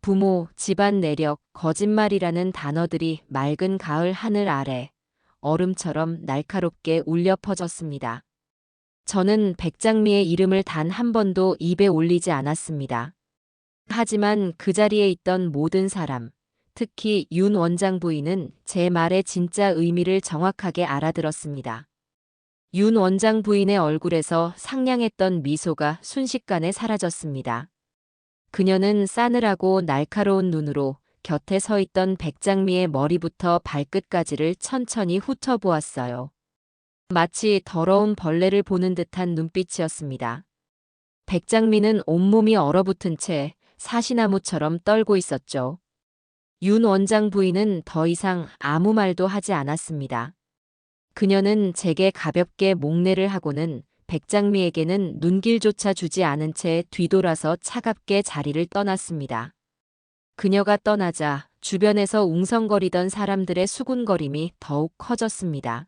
부모, 집안 내력, 거짓말이라는 단어들이 맑은 가을 하늘 아래 얼음처럼 날카롭게 울려 퍼졌습니다. 저는 백장미의 이름을 단 한 번도 입에 올리지 않았습니다. 하지만 그 자리에 있던 모든 사람, 특히 윤 원장 부인은 제 말의 진짜 의미를 정확하게 알아들었습니다. 윤 원장 부인의 얼굴에서 상냥했던 미소가 순식간에 사라졌습니다. 그녀는 싸늘하고 날카로운 눈으로 곁에 서 있던 백장미의 머리부터 발끝까지를 천천히 훑어보았어요. 마치 더러운 벌레를 보는 듯한 눈빛이었습니다. 백장미는 온몸이 얼어붙은 채 사시나무처럼 떨고 있었죠. 윤 원장 부인은 더 이상 아무 말도 하지 않았습니다. 그녀는 제게 가볍게 목례를 하고는 백장미에게는 눈길조차 주지 않은 채 뒤돌아서 차갑게 자리를 떠났습니다. 그녀가 떠나자 주변에서 웅성거리던 사람들의 수군거림이 더욱 커졌습니다.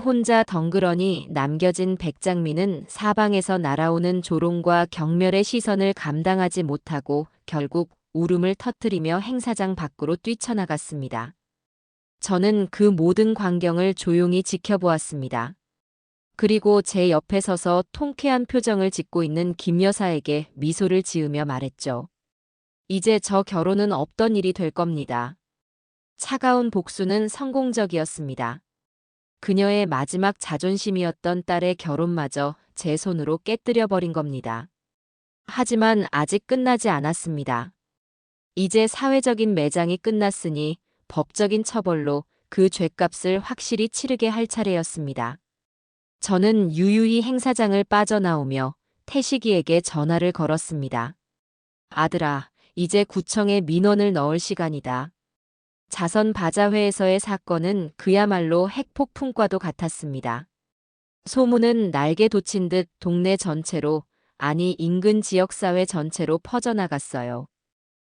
혼자 덩그러니 남겨진 백장미는 사방에서 날아오는 조롱과 경멸의 시선을 감당하지 못하고 결국 울음을 터뜨리며 행사장 밖으로 뛰쳐나갔습니다. 저는 그 모든 광경을 조용히 지켜보았습니다. 그리고 제 옆에 서서 통쾌한 표정을 짓고 있는 김 여사에게 미소를 지으며 말했죠. 이제 저 결혼은 없던 일이 될 겁니다. 차가운 복수는 성공적이었습니다. 그녀의 마지막 자존심이었던 딸의 결혼마저 제 손으로 깨뜨려 버린 겁니다. 하지만 아직 끝나지 않았습니다. 이제 사회적인 매장이 끝났으니 법적인 처벌로 그 죗값을 확실히 치르게 할 차례였습니다. 저는 유유히 행사장을 빠져나오며 태식이에게 전화를 걸었습니다. 아들아, 이제 구청에 민원을 넣을 시간이다. 자선 바자회에서의 사건은 그야말로 핵폭풍과도 같았습니다. 소문은 날개 돋친 듯 동네 전체로, 아니 인근 지역사회 전체로 퍼져나갔어요.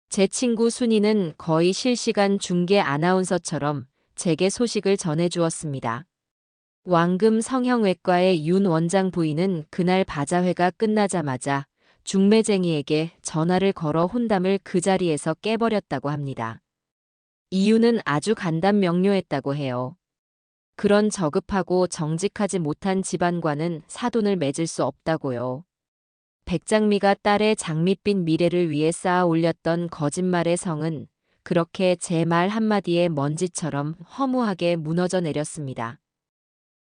제 친구 순이는 거의 실시간 중계 아나운서처럼 제게 소식을 전해주었습니다. 왕금 성형외과의 윤 원장 부인은 그날 바자회가 끝나자마자 중매쟁이에게 전화를 걸어 혼담을 그 자리에서 깨버렸다고 합니다. 이유는 아주 간단명료했다고 해요. 그런 저급하고 정직하지 못한 집안과는 사돈을 맺을 수 없다고요. 백장미가 딸의 장밋빛 미래를 위해 쌓아 올렸던 거짓말의 성은 그렇게 제 말 한마디에 먼지처럼 허무하게 무너져 내렸습니다.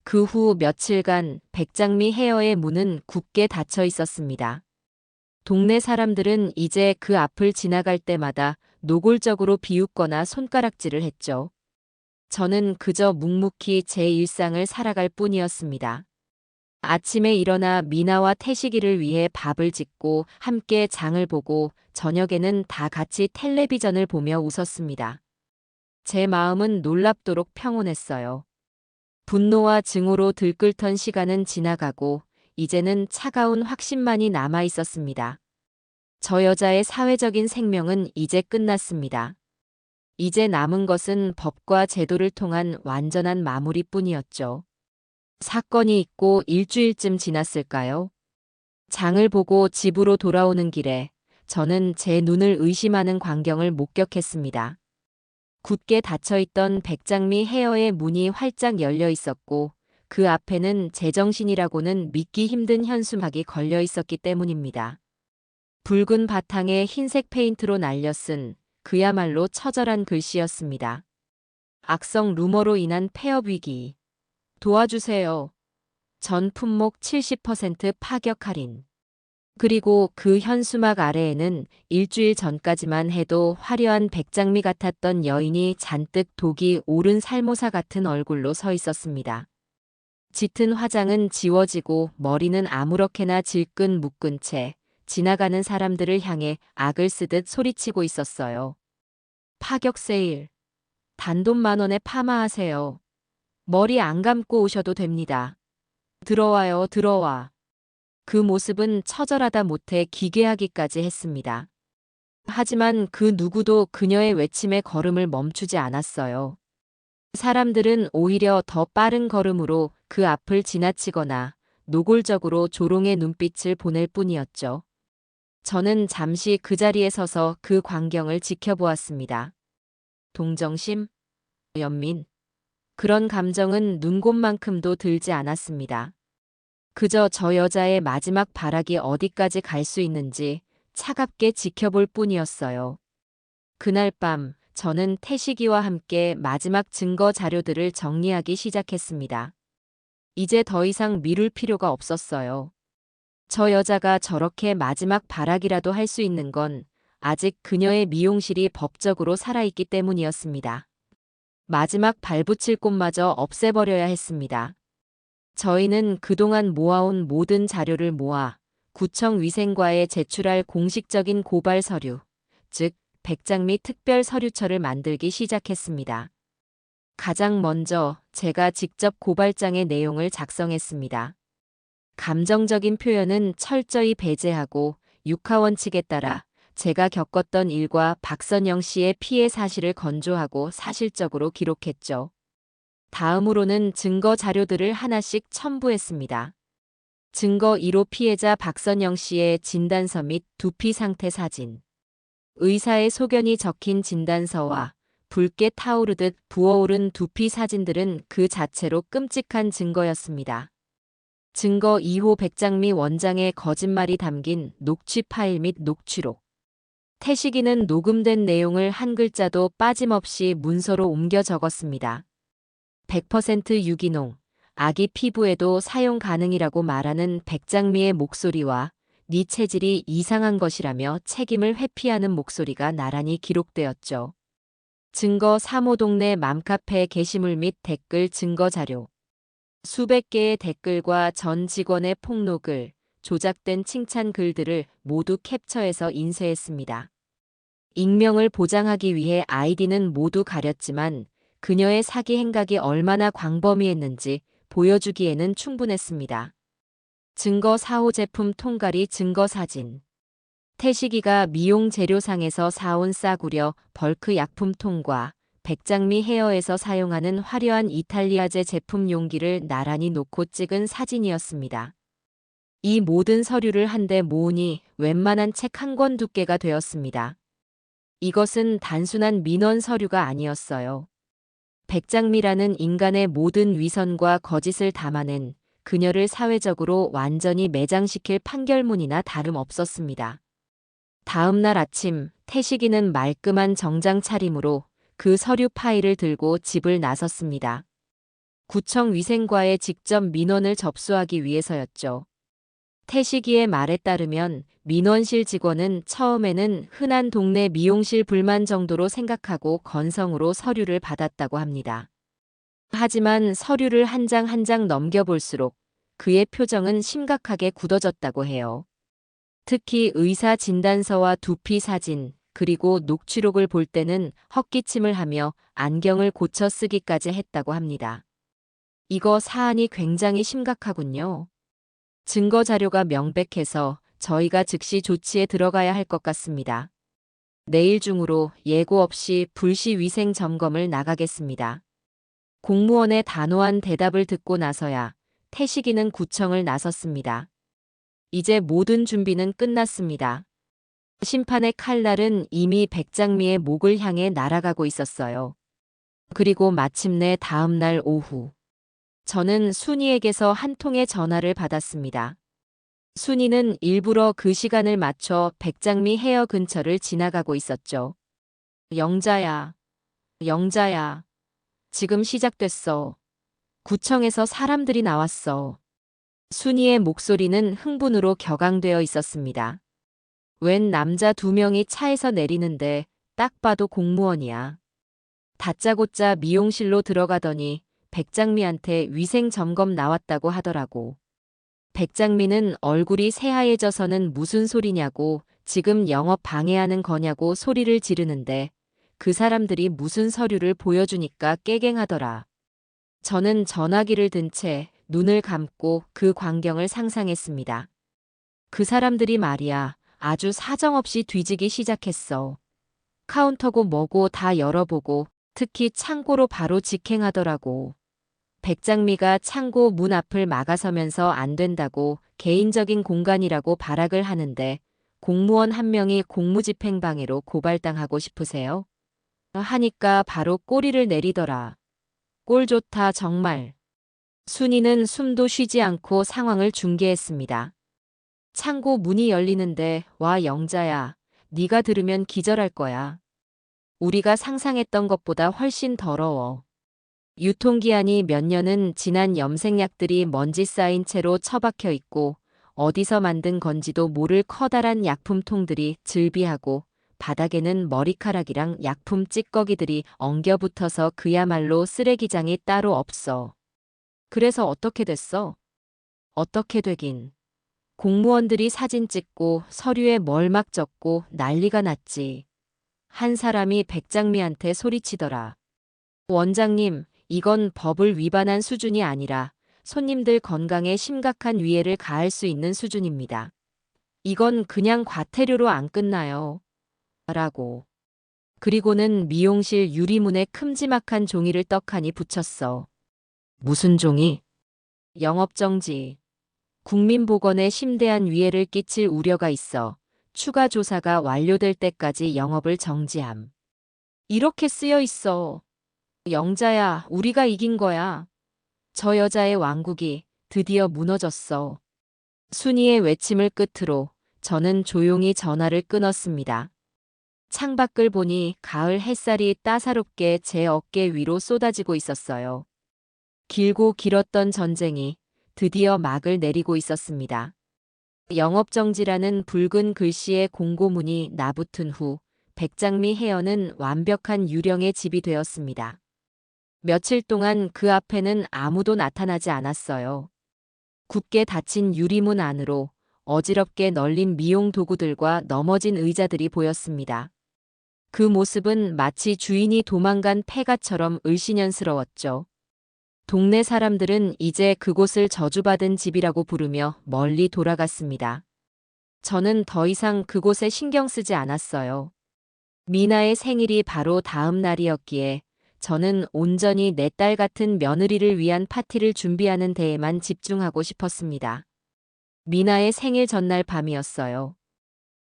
그 후 며칠간 백장미 헤어의 문은 굳게 닫혀 있었습니다. 동네 사람들은 이제 그 앞을 지나갈 때마다 노골적으로 비웃거나 손가락질을 했죠. 저는 그저 묵묵히 제 일상을 살아갈 뿐이었습니다. 아침에 일어나 미나와 태식이를 위해 밥을 짓고 함께 장을 보고 저녁에는 다 같이 텔레비전을 보며 웃었습니다. 제 마음은 놀랍도록 평온했어요. 분노와 증오로 들끓던 시간은 지나가고 이제는 차가운 확신만이 남아 있었습니다. 저 여자의 사회적인 생명은 이제 끝났습니다. 이제 남은 것은 법과 제도를 통한 완전한 마무리뿐이었죠. 사건이 있고 일주일쯤 지났을까요? 장을 보고 집으로 돌아오는 길에 저는 제 눈을 의심하는 광경을 목격했습니다. 굳게 닫혀있던 백장미 헤어의 문이 활짝 열려 있었고 그 앞에는 제정신이라고는 믿기 힘든 현수막이 걸려 있었기 때문입니다. 붉은 바탕에 흰색 페인트로 날려쓴 그야말로 처절한 글씨였습니다. 악성 루머로 인한 폐업 위기. 도와주세요. 전 품목 70% 파격 할인. 그리고 그 현수막 아래에는 일주일 전까지만 해도 화려한 백장미 같았던 여인이 잔뜩 독이 오른 살모사 같은 얼굴로 서 있었습니다. 짙은 화장은 지워지고 머리는 아무렇게나 질끈 묶은 채 지나가는 사람들을 향해 악을 쓰듯 소리치고 있었어요. 파격 세일. 단돈 10,000원에 파마하세요. 머리 안 감고 오셔도 됩니다. 들어와요, 들어와. 그 모습은 처절하다 못해 기괴하기까지 했습니다. 하지만 그 누구도 그녀의 외침에 걸음을 멈추지 않았어요. 사람들은 오히려 더 빠른 걸음으로 그 앞을 지나치거나 노골적으로 조롱의 눈빛을 보낼 뿐이었죠. 저는 잠시 그 자리에 서서 그 광경을 지켜보았습니다. 동정심? 연민? 그런 감정은 눈곱만큼도 들지 않았습니다. 그저 저 여자의 마지막 발악이 어디까지 갈 수 있는지 차갑게 지켜볼 뿐이었어요. 그날 밤 저는 태식이와 함께 마지막 증거 자료들을 정리하기 시작했습니다. 이제 더 이상 미룰 필요가 없었어요. 저 여자가 저렇게 마지막 발악이라도 할 수 있는 건 아직 그녀의 미용실이 법적으로 살아있기 때문이었습니다. 마지막 발붙일 곳마저 없애버려야 했습니다. 저희는 그동안 모아온 모든 자료를 모아 구청 위생과에 제출할 공식적인 고발 서류, 즉 백장미 특별 서류처를 만들기 시작했습니다. 가장 먼저 제가 직접 고발장의 내용을 작성했습니다. 감정적인 표현은 철저히 배제하고 육하원칙에 따라 제가 겪었던 일과 박선영 씨의 피해 사실을 건조하고 사실적으로 기록했죠. 다음으로는 증거 자료들을 하나씩 첨부했습니다. 증거 1호 피해자 박선영 씨의 진단서 및 두피 상태 사진. 의사의 소견이 적힌 진단서와 붉게 타오르듯 부어오른 두피 사진들은 그 자체로 끔찍한 증거였습니다. 증거 2호 백장미 원장의 거짓말이 담긴 녹취 파일 및 녹취록. 태식이는 녹음된 내용을 한 글자도 빠짐없이 문서로 옮겨 적었습니다. 100% 유기농, 아기 피부에도 사용 가능이라고 말하는 백장미의 목소리와 네 체질이 이상한 것이라며 책임을 회피하는 목소리가 나란히 기록되었죠. 증거 3호 동네 맘카페 게시물 및 댓글 증거 자료. 수백 개의 댓글과 전 직원의 폭로글, 조작된 칭찬 글들을 모두 캡처해서 인쇄했습니다. 익명을 보장하기 위해 아이디는 모두 가렸지만 그녀의 사기 행각이 얼마나 광범위했는지 보여주기에는 충분했습니다. 증거 4호 제품 통가리 증거 사진. 태식이가 미용 재료상에서 사온 싸구려 벌크 약품통과 백장미 헤어에서 사용하는 화려한 이탈리아제 제품 용기를 나란히 놓고 찍은 사진이었습니다. 이 모든 서류를 한데 모으니 웬만한 책 한 권 두께가 되었습니다. 이것은 단순한 민원 서류가 아니었어요. 백장미라는 인간의 모든 위선과 거짓을 담아낸 그녀를 사회적으로 완전히 매장시킬 판결문이나 다름없었습니다. 다음 날 아침 태식이는 말끔한 정장 차림으로 그 서류 파일을 들고 집을 나섰습니다. 구청 위생과에 직접 민원을 접수하기 위해서였죠. 태식이의 말에 따르면 민원실 직원은 처음에는 흔한 동네 미용실 불만 정도로 생각하고 건성으로 서류를 받았다고 합니다. 하지만 서류를 한 장 한 장 넘겨볼수록 그의 표정은 심각하게 굳어졌다고 해요. 특히 의사 진단서와 두피 사진, 그리고 녹취록을 볼 때는 헛기침을 하며 안경을 고쳐 쓰기까지 했다고 합니다. 이거 사안이 굉장히 심각하군요. 증거 자료가 명백해서 저희가 즉시 조치에 들어가야 할 것 같습니다. 내일 중으로 예고 없이 불시 위생 점검을 나가겠습니다. 공무원의 단호한 대답을 듣고 나서야 태식이는 구청을 나섰습니다. 이제 모든 준비는 끝났습니다. 심판의 칼날은 이미 백장미의 목을 향해 날아가고 있었어요. 그리고 마침내 다음 날 오후, 저는 순이에게서 한 통의 전화를 받았습니다. 순이는 일부러 그 시간을 맞춰 백장미 헤어 근처를 지나가고 있었죠. 영자야, 영자야, 지금 시작됐어. 구청에서 사람들이 나왔어. 순이의 목소리는 흥분으로 격앙되어 있었습니다. 웬 남자 2명이 차에서 내리는데 딱 봐도 공무원이야. 다짜고짜 미용실로 들어가더니 백장미한테 위생점검 나왔다고 하더라고. 백장미는 얼굴이 새하얘져서는 무슨 소리냐고, 지금 영업 방해하는 거냐고 소리를 지르는데 그 사람들이 무슨 서류를 보여주니까 깨갱하더라. 저는 전화기를 든 채 눈을 감고 그 광경을 상상했습니다. 그 사람들이 말이야, 아주 사정없이 뒤지기 시작했어. 카운터고 뭐고 다 열어보고 특히 창고로 바로 직행하더라고. 백장미가 창고 문 앞을 막아서면서 안 된다고 개인적인 공간이라고 발악을 하는데 공무원 한 명이 공무집행방해로 고발당하고 싶으세요? 하니까 바로 꼬리를 내리더라. 꼴 좋다 정말. 순이는 숨도 쉬지 않고 상황을 중계했습니다. 창고 문이 열리는데 와 영자야, 네가 들으면 기절할 거야. 우리가 상상했던 것보다 훨씬 더러워. 유통기한이 몇 년은 지난 염색약들이 먼지 쌓인 채로 처박혀 있고 어디서 만든 건지도 모를 커다란 약품통들이 즐비하고 바닥에는 머리카락이랑 약품 찌꺼기들이 엉겨붙어서 그야말로 쓰레기장이 따로 없어. 그래서 어떻게 됐어? 어떻게 되긴. 공무원들이 사진 찍고 서류에 뭘 막 적고 난리가 났지. 한 사람이 백장미한테 소리치더라. 원장님, 이건 법을 위반한 수준이 아니라 손님들 건강에 심각한 위해를 가할 수 있는 수준입니다. 이건 그냥 과태료로 안 끝나요. 라고. 그리고는 미용실 유리문에 큼지막한 종이를 떡하니 붙였어. 무슨 종이? 영업정지. 국민보건에 심대한 위해를 끼칠 우려가 있어 추가 조사가 완료될 때까지 영업을 정지함. 이렇게 쓰여 있어. 영자야, 우리가 이긴 거야. 저 여자의 왕국이 드디어 무너졌어. 순이의 외침을 끝으로 저는 조용히 전화를 끊었습니다. 창밖을 보니 가을 햇살이 따사롭게 제 어깨 위로 쏟아지고 있었어요. 길고 길었던 전쟁이 드디어 막을 내리고 있었습니다. 영업정지라는 붉은 글씨의 공고문이 나붙은 후 백장미 헤어는 완벽한 유령의 집이 되었습니다. 며칠 동안 그 앞에는 아무도 나타나지 않았어요. 굳게 닫힌 유리문 안으로 어지럽게 널린 미용 도구들과 넘어진 의자들이 보였습니다. 그 모습은 마치 주인이 도망간 폐가처럼 을씨년스러웠죠. 동네 사람들은 이제 그곳을 저주받은 집이라고 부르며 멀리 돌아갔습니다. 저는 더 이상 그곳에 신경 쓰지 않았어요. 미나의 생일이 바로 다음 날이었기에 저는 온전히 내 딸 같은 며느리를 위한 파티를 준비하는 데에만 집중하고 싶었습니다. 미나의 생일 전날 밤이었어요.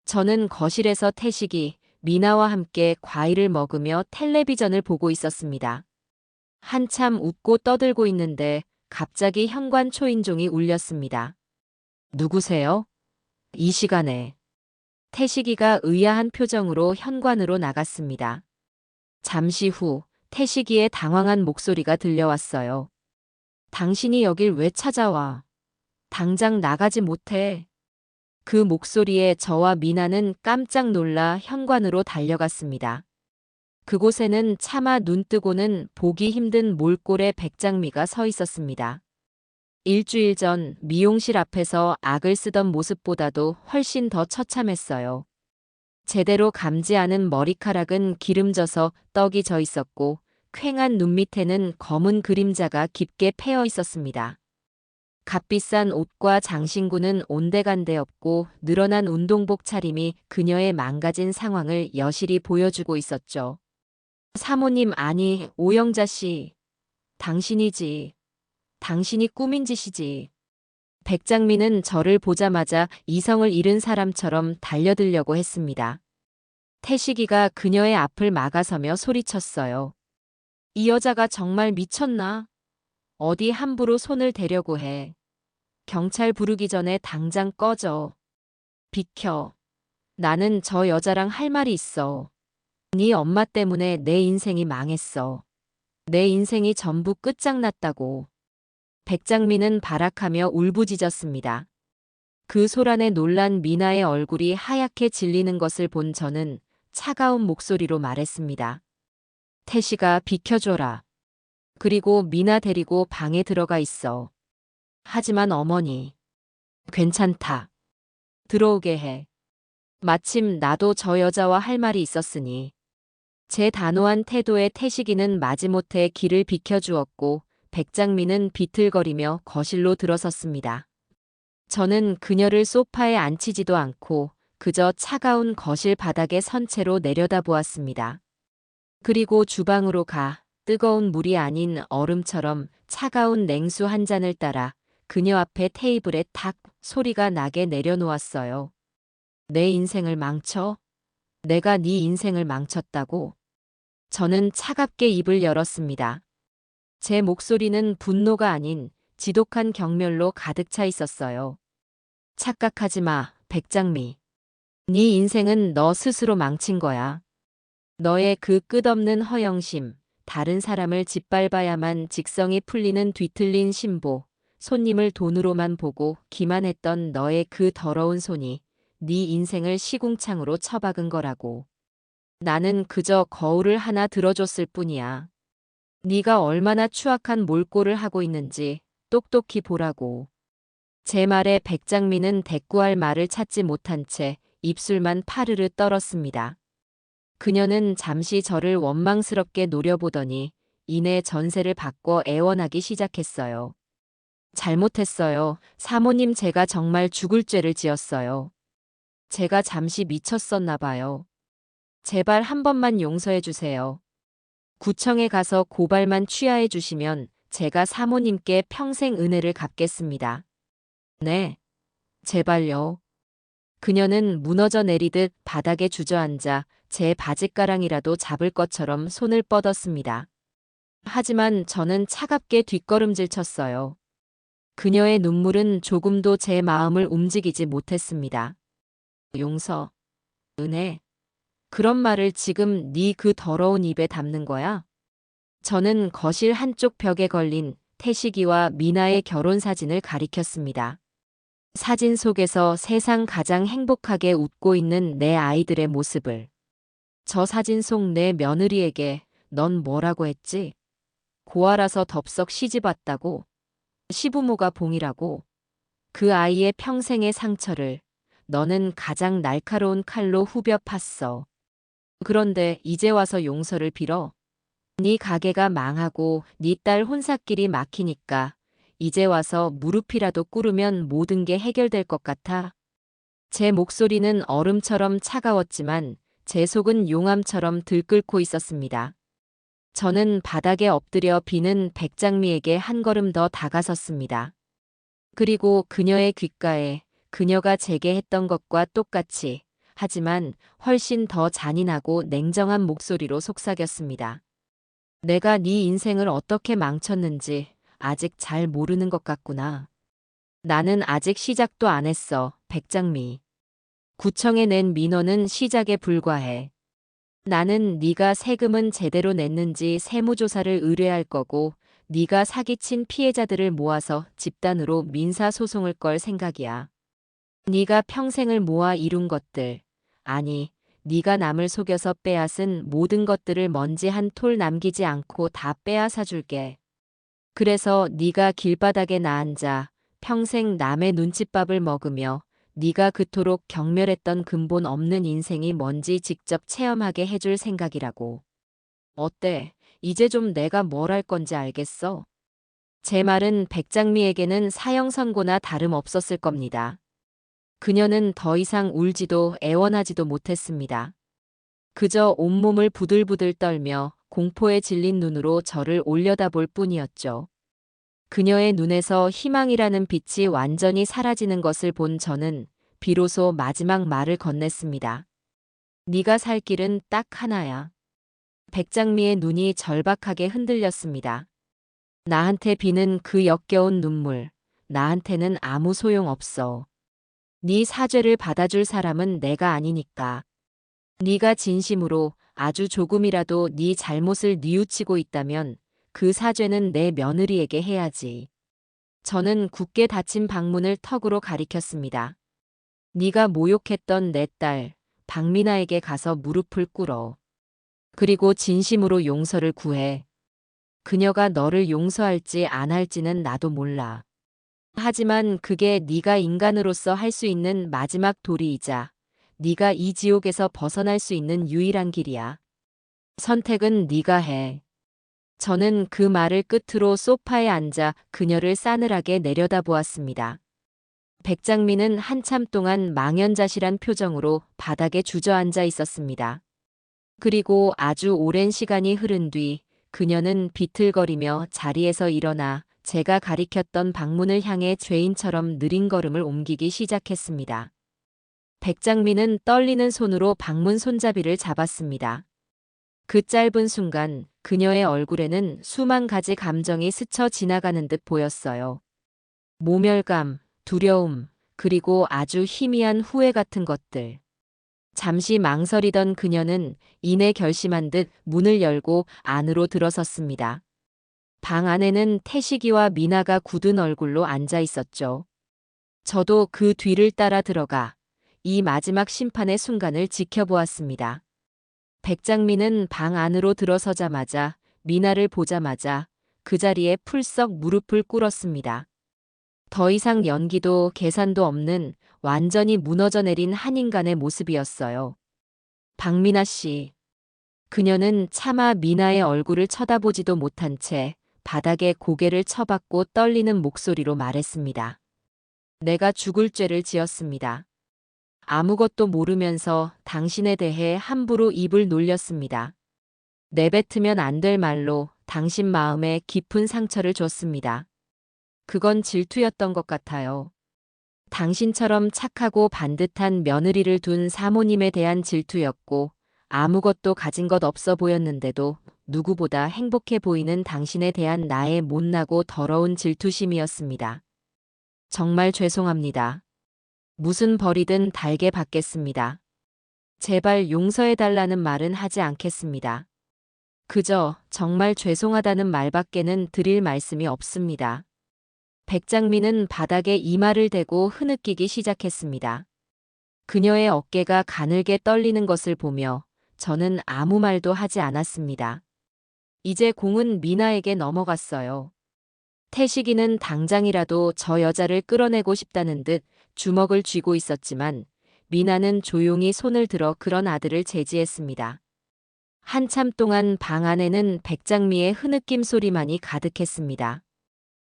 저는 거실에서 태식이 미나와 함께 과일을 먹으며 텔레비전을 보고 있었습니다. 한참 웃고 떠들고 있는데 갑자기 현관 초인종이 울렸습니다. 누구세요? 이 시간에. 태식이가 의아한 표정으로 현관으로 나갔습니다. 잠시 후 태식이의 당황한 목소리가 들려왔어요. 당신이 여길 왜 찾아와? 당장 나가지 못해. 그 목소리에 저와 미나는 깜짝 놀라 현관으로 달려갔습니다. 그곳에는 차마 눈뜨고는 보기 힘든 몰골의 백장미가 서 있었습니다. 일주일 전 미용실 앞에서 악을 쓰던 모습보다도 훨씬 더 처참했어요. 제대로 감지 않은 머리카락은 기름져서 떡이 져 있었고 퀭한 눈 밑에는 검은 그림자가 깊게 패여 있었습니다. 값비싼 옷과 장신구는 온데간데 없고 늘어난 운동복 차림이 그녀의 망가진 상황을 여실히 보여주고 있었죠. 사모님 아니 오영자 씨. 당신이지. 당신이 꾸민 짓이지. 백장미는 저를 보자마자 이성을 잃은 사람처럼 달려들려고 했습니다. 태식이가 그녀의 앞을 막아서며 소리쳤어요. 이 여자가 정말 미쳤나? 어디 함부로 손을 대려고 해. 경찰 부르기 전에 당장 꺼져. 비켜. 나는 저 여자랑 할 말이 있어. 네 엄마 때문에 내 인생이 망했어. 내 인생이 전부 끝장났다고. 백장미는 발악하며 울부짖었습니다. 그 소란에 놀란 미나의 얼굴이 하얗게 질리는 것을 본 저는 차가운 목소리로 말했습니다. 태식아 비켜줘라. 그리고 미나 데리고 방에 들어가 있어. 하지만 어머니. 괜찮다. 들어오게 해. 마침 나도 저 여자와 할 말이 있었으니. 제 단호한 태도에 태식이는 마지못해 길을 비켜주었고 백장미는 비틀거리며 거실로 들어섰습니다. 저는 그녀를 소파에 앉히지도 않고 그저 차가운 거실 바닥에 선 채로 내려다보았습니다. 그리고 주방으로 가 뜨거운 물이 아닌 얼음처럼 차가운 냉수 한 잔을 따라 그녀 앞에 테이블에 탁 소리가 나게 내려놓았어요. 내 인생을 망쳐? 내가 네 인생을 망쳤다고? 저는 차갑게 입을 열었습니다. 제 목소리는 분노가 아닌 지독한 경멸로 가득 차 있었어요. 착각하지 마, 백장미. 네 인생은 너 스스로 망친 거야. 너의 그 끝없는 허영심, 다른 사람을 짓밟아야만 직성이 풀리는 뒤틀린 심보, 손님을 돈으로만 보고 기만했던 너의 그 더러운 손이 네 인생을 시궁창으로 처박은 거라고. 나는 그저 거울을 하나 들어줬을 뿐이야. 네가 얼마나 추악한 몰골을 하고 있는지 똑똑히 보라고. 제 말에 백장미는 대꾸할 말을 찾지 못한 채 입술만 파르르 떨었습니다. 그녀는 잠시 저를 원망스럽게 노려보더니 이내 전세를 바꿔 애원하기 시작했어요. 잘못했어요. 사모님 제가 정말 죽을 죄를 지었어요. 제가 잠시 미쳤었나 봐요. 제발 한 번만 용서해 주세요. 구청에 가서 고발만 취하해 주시면 제가 사모님께 평생 은혜를 갚겠습니다. 네. 제발요. 그녀는 무너져 내리듯 바닥에 주저앉아 제 바짓가랑이라도 잡을 것처럼 손을 뻗었습니다. 하지만 저는 차갑게 뒷걸음질 쳤어요. 그녀의 눈물은 조금도 제 마음을 움직이지 못했습니다. 용서, 은혜, 그런 말을 지금 네 그 더러운 입에 담는 거야? 저는 거실 한쪽 벽에 걸린 태식이와 미나의 결혼 사진을 가리켰습니다. 사진 속에서 세상 가장 행복하게 웃고 있는 내 아이들의 모습을. 저 사진 속 내 며느리에게 넌 뭐라고 했지? 고아라서 덥석 시집 왔다고? 시부모가 봉이라고? 그 아이의 평생의 상처를 너는 가장 날카로운 칼로 후벼 팠어. 그런데 이제 와서 용서를 빌어? 네 가게가 망하고 네 딸 혼사길이 막히니까 이제 와서 무릎이라도 꿇으면 모든 게 해결될 것 같아. 제 목소리는 얼음처럼 차가웠지만 제 속은 용암처럼 들끓고 있었습니다. 저는 바닥에 엎드려 비는 백장미에게 한 걸음 더 다가섰습니다. 그리고 그녀의 귓가에 그녀가 제게 했던 것과 똑같이 하지만 훨씬 더 잔인하고 냉정한 목소리로 속삭였습니다. 내가 네 인생을 어떻게 망쳤는지 아직 잘 모르는 것 같구나. 나는 아직 시작도 안 했어, 백장미. 구청에 낸 민원은 시작에 불과해. 나는 네가 세금은 제대로 냈는지 세무조사를 의뢰할 거고 네가 사기친 피해자들을 모아서 집단으로 민사소송을 걸 생각이야. 네가 평생을 모아 이룬 것들, 아니 네가 남을 속여서 빼앗은 모든 것들을 먼지 한 톨 남기지 않고 다 빼앗아 줄게. 그래서 네가 길바닥에 나앉아 평생 남의 눈칫밥을 먹으며 네가 그토록 경멸했던 근본 없는 인생이 뭔지 직접 체험하게 해줄 생각이라고. 어때? 이제 좀 내가 뭘 할 건지 알겠어? 제 말은 백장미에게는 사형 선고나 다름없었을 겁니다. 그녀는 더 이상 울지도 애원하지도 못했습니다. 그저 온몸을 부들부들 떨며 공포에 질린 눈으로 저를 올려다볼 뿐이었죠. 그녀의 눈에서 희망이라는 빛이 완전히 사라지는 것을 본 저는 비로소 마지막 말을 건넸습니다. 네가 살 길은 딱 하나야. 백장미의 눈이 절박하게 흔들렸습니다. 나한테 비는 그 역겨운 눈물, 나한테는 아무 소용 없어. 네 사죄를 받아줄 사람은 내가 아니니까. 네가 진심으로 아주 조금이라도 네 잘못을 뉘우치고 있다면 그 사죄는 내 며느리에게 해야지. 저는 굳게 닫힌 방문을 턱으로 가리켰습니다. 네가 모욕했던 내 딸 박미나에게 가서 무릎을 꿇어. 그리고 진심으로 용서를 구해. 그녀가 너를 용서할지 안 할지는 나도 몰라. 하지만 그게 네가 인간으로서 할 수 있는 마지막 도리이자 네가 이 지옥에서 벗어날 수 있는 유일한 길이야. 선택은 네가 해. 저는 그 말을 끝으로 소파에 앉아 그녀를 싸늘하게 내려다보았습니다. 백장미는 한참 동안 망연자실한 표정으로 바닥에 주저앉아 있었습니다. 그리고 아주 오랜 시간이 흐른 뒤 그녀는 비틀거리며 자리에서 일어나 제가 가리켰던 방문을 향해 죄인처럼 느린 걸음을 옮기기 시작했습니다. 백장미는 떨리는 손으로 방문 손잡이를 잡았습니다. 그 짧은 순간 그녀의 얼굴에는 수만 가지 감정이 스쳐 지나가는 듯 보였어요. 모멸감, 두려움, 그리고 아주 희미한 후회 같은 것들. 잠시 망설이던 그녀는 이내 결심한 듯 문을 열고 안으로 들어섰습니다. 방 안에는 태식이와 미나가 굳은 얼굴로 앉아 있었죠. 저도 그 뒤를 따라 들어가 이 마지막 심판의 순간을 지켜보았습니다. 백장미는 방 안으로 들어서자마자 미나를 보자마자 그 자리에 풀썩 무릎을 꿇었습니다. 더 이상 연기도 계산도 없는 완전히 무너져 내린 한 인간의 모습이었어요. 박미나 씨. 그녀는 차마 미나의 얼굴을 쳐다보지도 못한 채 바닥에 고개를 쳐박고 떨리는 목소리로 말했습니다. 내가 죽을 죄를 지었습니다. 아무것도 모르면서 당신에 대해 함부로 입을 놀렸습니다. 내뱉으면 안 될 말로 당신 마음에 깊은 상처를 줬습니다. 그건 질투였던 것 같아요. 당신처럼 착하고 반듯한 며느리를 둔 사모님에 대한 질투였고 아무것도 가진 것 없어 보였는데도 누구보다 행복해 보이는 당신에 대한 나의 못나고 더러운 질투심이었습니다. 정말 죄송합니다. 무슨 벌이든 달게 받겠습니다. 제발 용서해달라는 말은 하지 않겠습니다. 그저 정말 죄송하다는 말밖에는 드릴 말씀이 없습니다. 백장미는 바닥에 이마를 대고 흐느끼기 시작했습니다. 그녀의 어깨가 가늘게 떨리는 것을 보며 저는 아무 말도 하지 않았습니다. 이제 공은 미나에게 넘어갔어요. 태식이는 당장이라도 저 여자를 끌어내고 싶다는 듯 주먹을 쥐고 있었지만 미나는 조용히 손을 들어 그런 아들을 제지했습니다. 한참 동안 방 안에는 백장미의 흐느낌 소리만이 가득했습니다.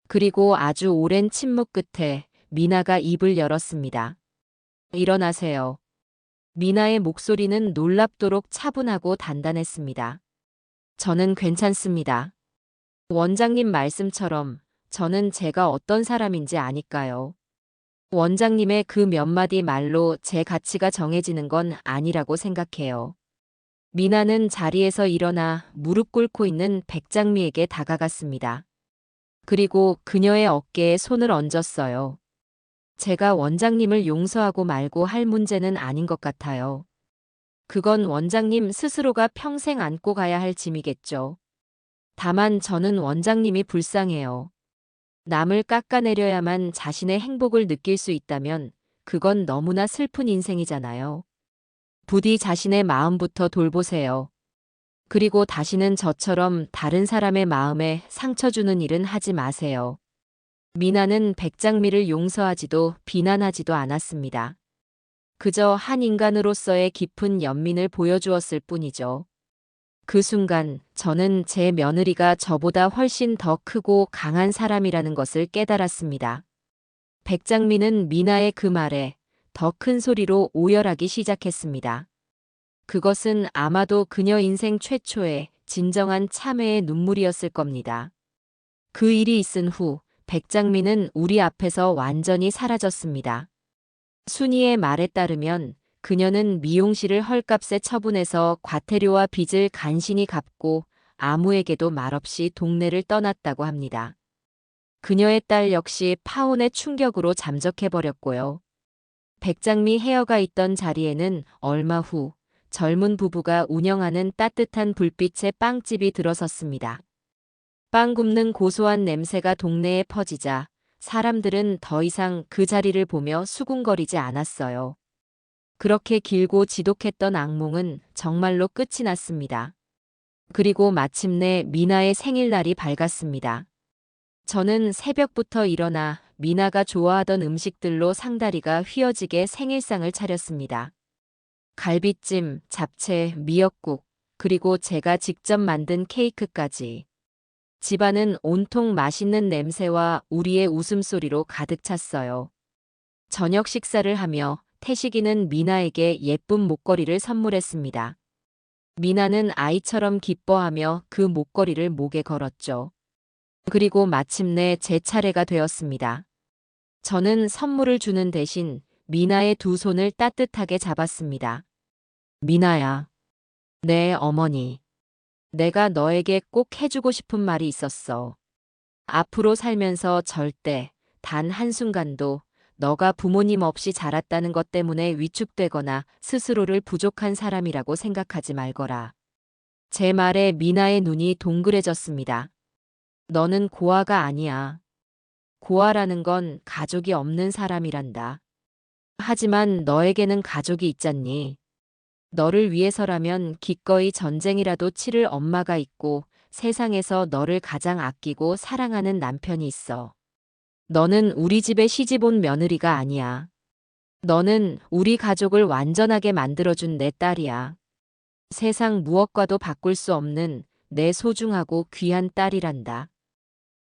그리고 아주 오랜 침묵 끝에 미나가 입을 열었습니다. 일어나세요. 미나의 목소리는 놀랍도록 차분하고 단단했습니다. 저는 괜찮습니다. 원장님 말씀처럼 저는 제가 어떤 사람인지 아니까요. 원장님의 그 몇 마디 말로 제 가치가 정해지는 건 아니라고 생각해요. 미나는 자리에서 일어나 무릎 꿇고 있는 백장미에게 다가갔습니다. 그리고 그녀의 어깨에 손을 얹었어요. 제가 원장님을 용서하고 말고 할 문제는 아닌 것 같아요. 그건 원장님 스스로가 평생 안고 가야 할 짐이겠죠. 다만 저는 원장님이 불쌍해요. 남을 깎아내려야만 자신의 행복을 느낄 수 있다면 그건 너무나 슬픈 인생이잖아요. 부디 자신의 마음부터 돌보세요. 그리고 다시는 저처럼 다른 사람의 마음에 상처 주는 일은 하지 마세요. 미나는 백장미를 용서하지도 비난하지도 않았습니다. 그저 한 인간으로서의 깊은 연민을 보여주었을 뿐이죠. 그 순간 저는 제 며느리가 저보다 훨씬 더 크고 강한 사람이라는 것을 깨달았습니다. 백장미는 미나의 그 말에 더 큰 소리로 오열하기 시작했습니다. 그것은 아마도 그녀 인생 최초의 진정한 참회의 눈물이었을 겁니다. 그 일이 있은 후 백장미는 우리 앞에서 완전히 사라졌습니다. 순이의 말에 따르면 그녀는 미용실을 헐값에 처분해서 과태료와 빚을 간신히 갚고 아무에게도 말없이 동네를 떠났다고 합니다. 그녀의 딸 역시 파혼의 충격으로 잠적해버렸고요. 백장미 헤어가 있던 자리에는 얼마 후 젊은 부부가 운영하는 따뜻한 불빛의 빵집이 들어섰습니다. 빵 굽는 고소한 냄새가 동네에 퍼지자 사람들은 더 이상 그 자리를 보며 수군거리지 않았어요. 그렇게 길고 지독했던 악몽은 정말로 끝이 났습니다. 그리고 마침내 미나의 생일날이 밝았습니다. 저는 새벽부터 일어나 미나가 좋아하던 음식들로 상다리가 휘어지게 생일상을 차렸습니다. 갈비찜, 잡채, 미역국, 그리고 제가 직접 만든 케이크까지. 집안은 온통 맛있는 냄새와 우리의 웃음소리로 가득 찼어요. 저녁 식사를 하며 태식이는 미나에게 예쁜 목걸이를 선물했습니다. 미나는 아이처럼 기뻐하며 그 목걸이를 목에 걸었죠. 그리고 마침내 제 차례가 되었습니다. 저는 선물을 주는 대신 미나의 두 손을 따뜻하게 잡았습니다. 미나야, 내 어머니. 내가 너에게 꼭 해주고 싶은 말이 있었어. 앞으로 살면서 절대 단 한순간도 너가 부모님 없이 자랐다는 것 때문에 위축되거나 스스로를 부족한 사람이라고 생각하지 말거라. 제 말에 미나의 눈이 동그래졌습니다. 너는 고아가 아니야. 고아라는 건 가족이 없는 사람이란다. 하지만 너에게는 가족이 있잖니. 너를 위해서라면 기꺼이 전쟁이라도 치를 엄마가 있고 세상에서 너를 가장 아끼고 사랑하는 남편이 있어. 너는 우리 집에 시집 온 며느리가 아니야. 너는 우리 가족을 완전하게 만들어준 내 딸이야. 세상 무엇과도 바꿀 수 없는 내 소중하고 귀한 딸이란다.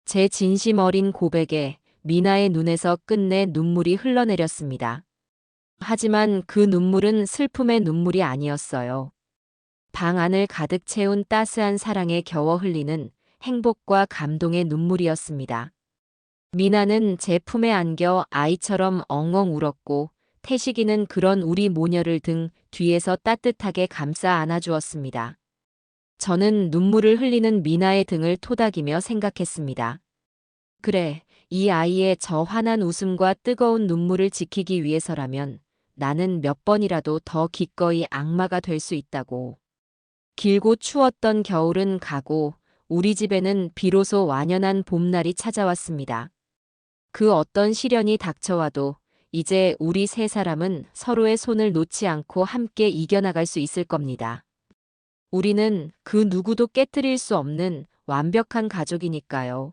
제 진심 어린 고백에 미나의 눈에서 끝내 눈물이 흘러내렸습니다. 하지만 그 눈물은 슬픔의 눈물이 아니었어요. 방 안을 가득 채운 따스한 사랑에 겨워 흘리는 행복과 감동의 눈물이었습니다. 미나는 제 품에 안겨 아이처럼 엉엉 울었고 태식이는 그런 우리 모녀를 등 뒤에서 따뜻하게 감싸 안아주었습니다. 저는 눈물을 흘리는 미나의 등을 토닥이며 생각했습니다. 그래, 이 아이의 저 환한 웃음과 뜨거운 눈물을 지키기 위해서라면 나는 몇 번이라도 더 기꺼이 악마가 될 수 있다고. 길고 추웠던 겨울은 가고 우리 집에는 비로소 완연한 봄날이 찾아왔습니다. 그 어떤 시련이 닥쳐와도 이제 우리 세 사람은 서로의 손을 놓지 않고 함께 이겨나갈 수 있을 겁니다. 우리는 그 누구도 깨트릴 수 없는 완벽한 가족이니까요.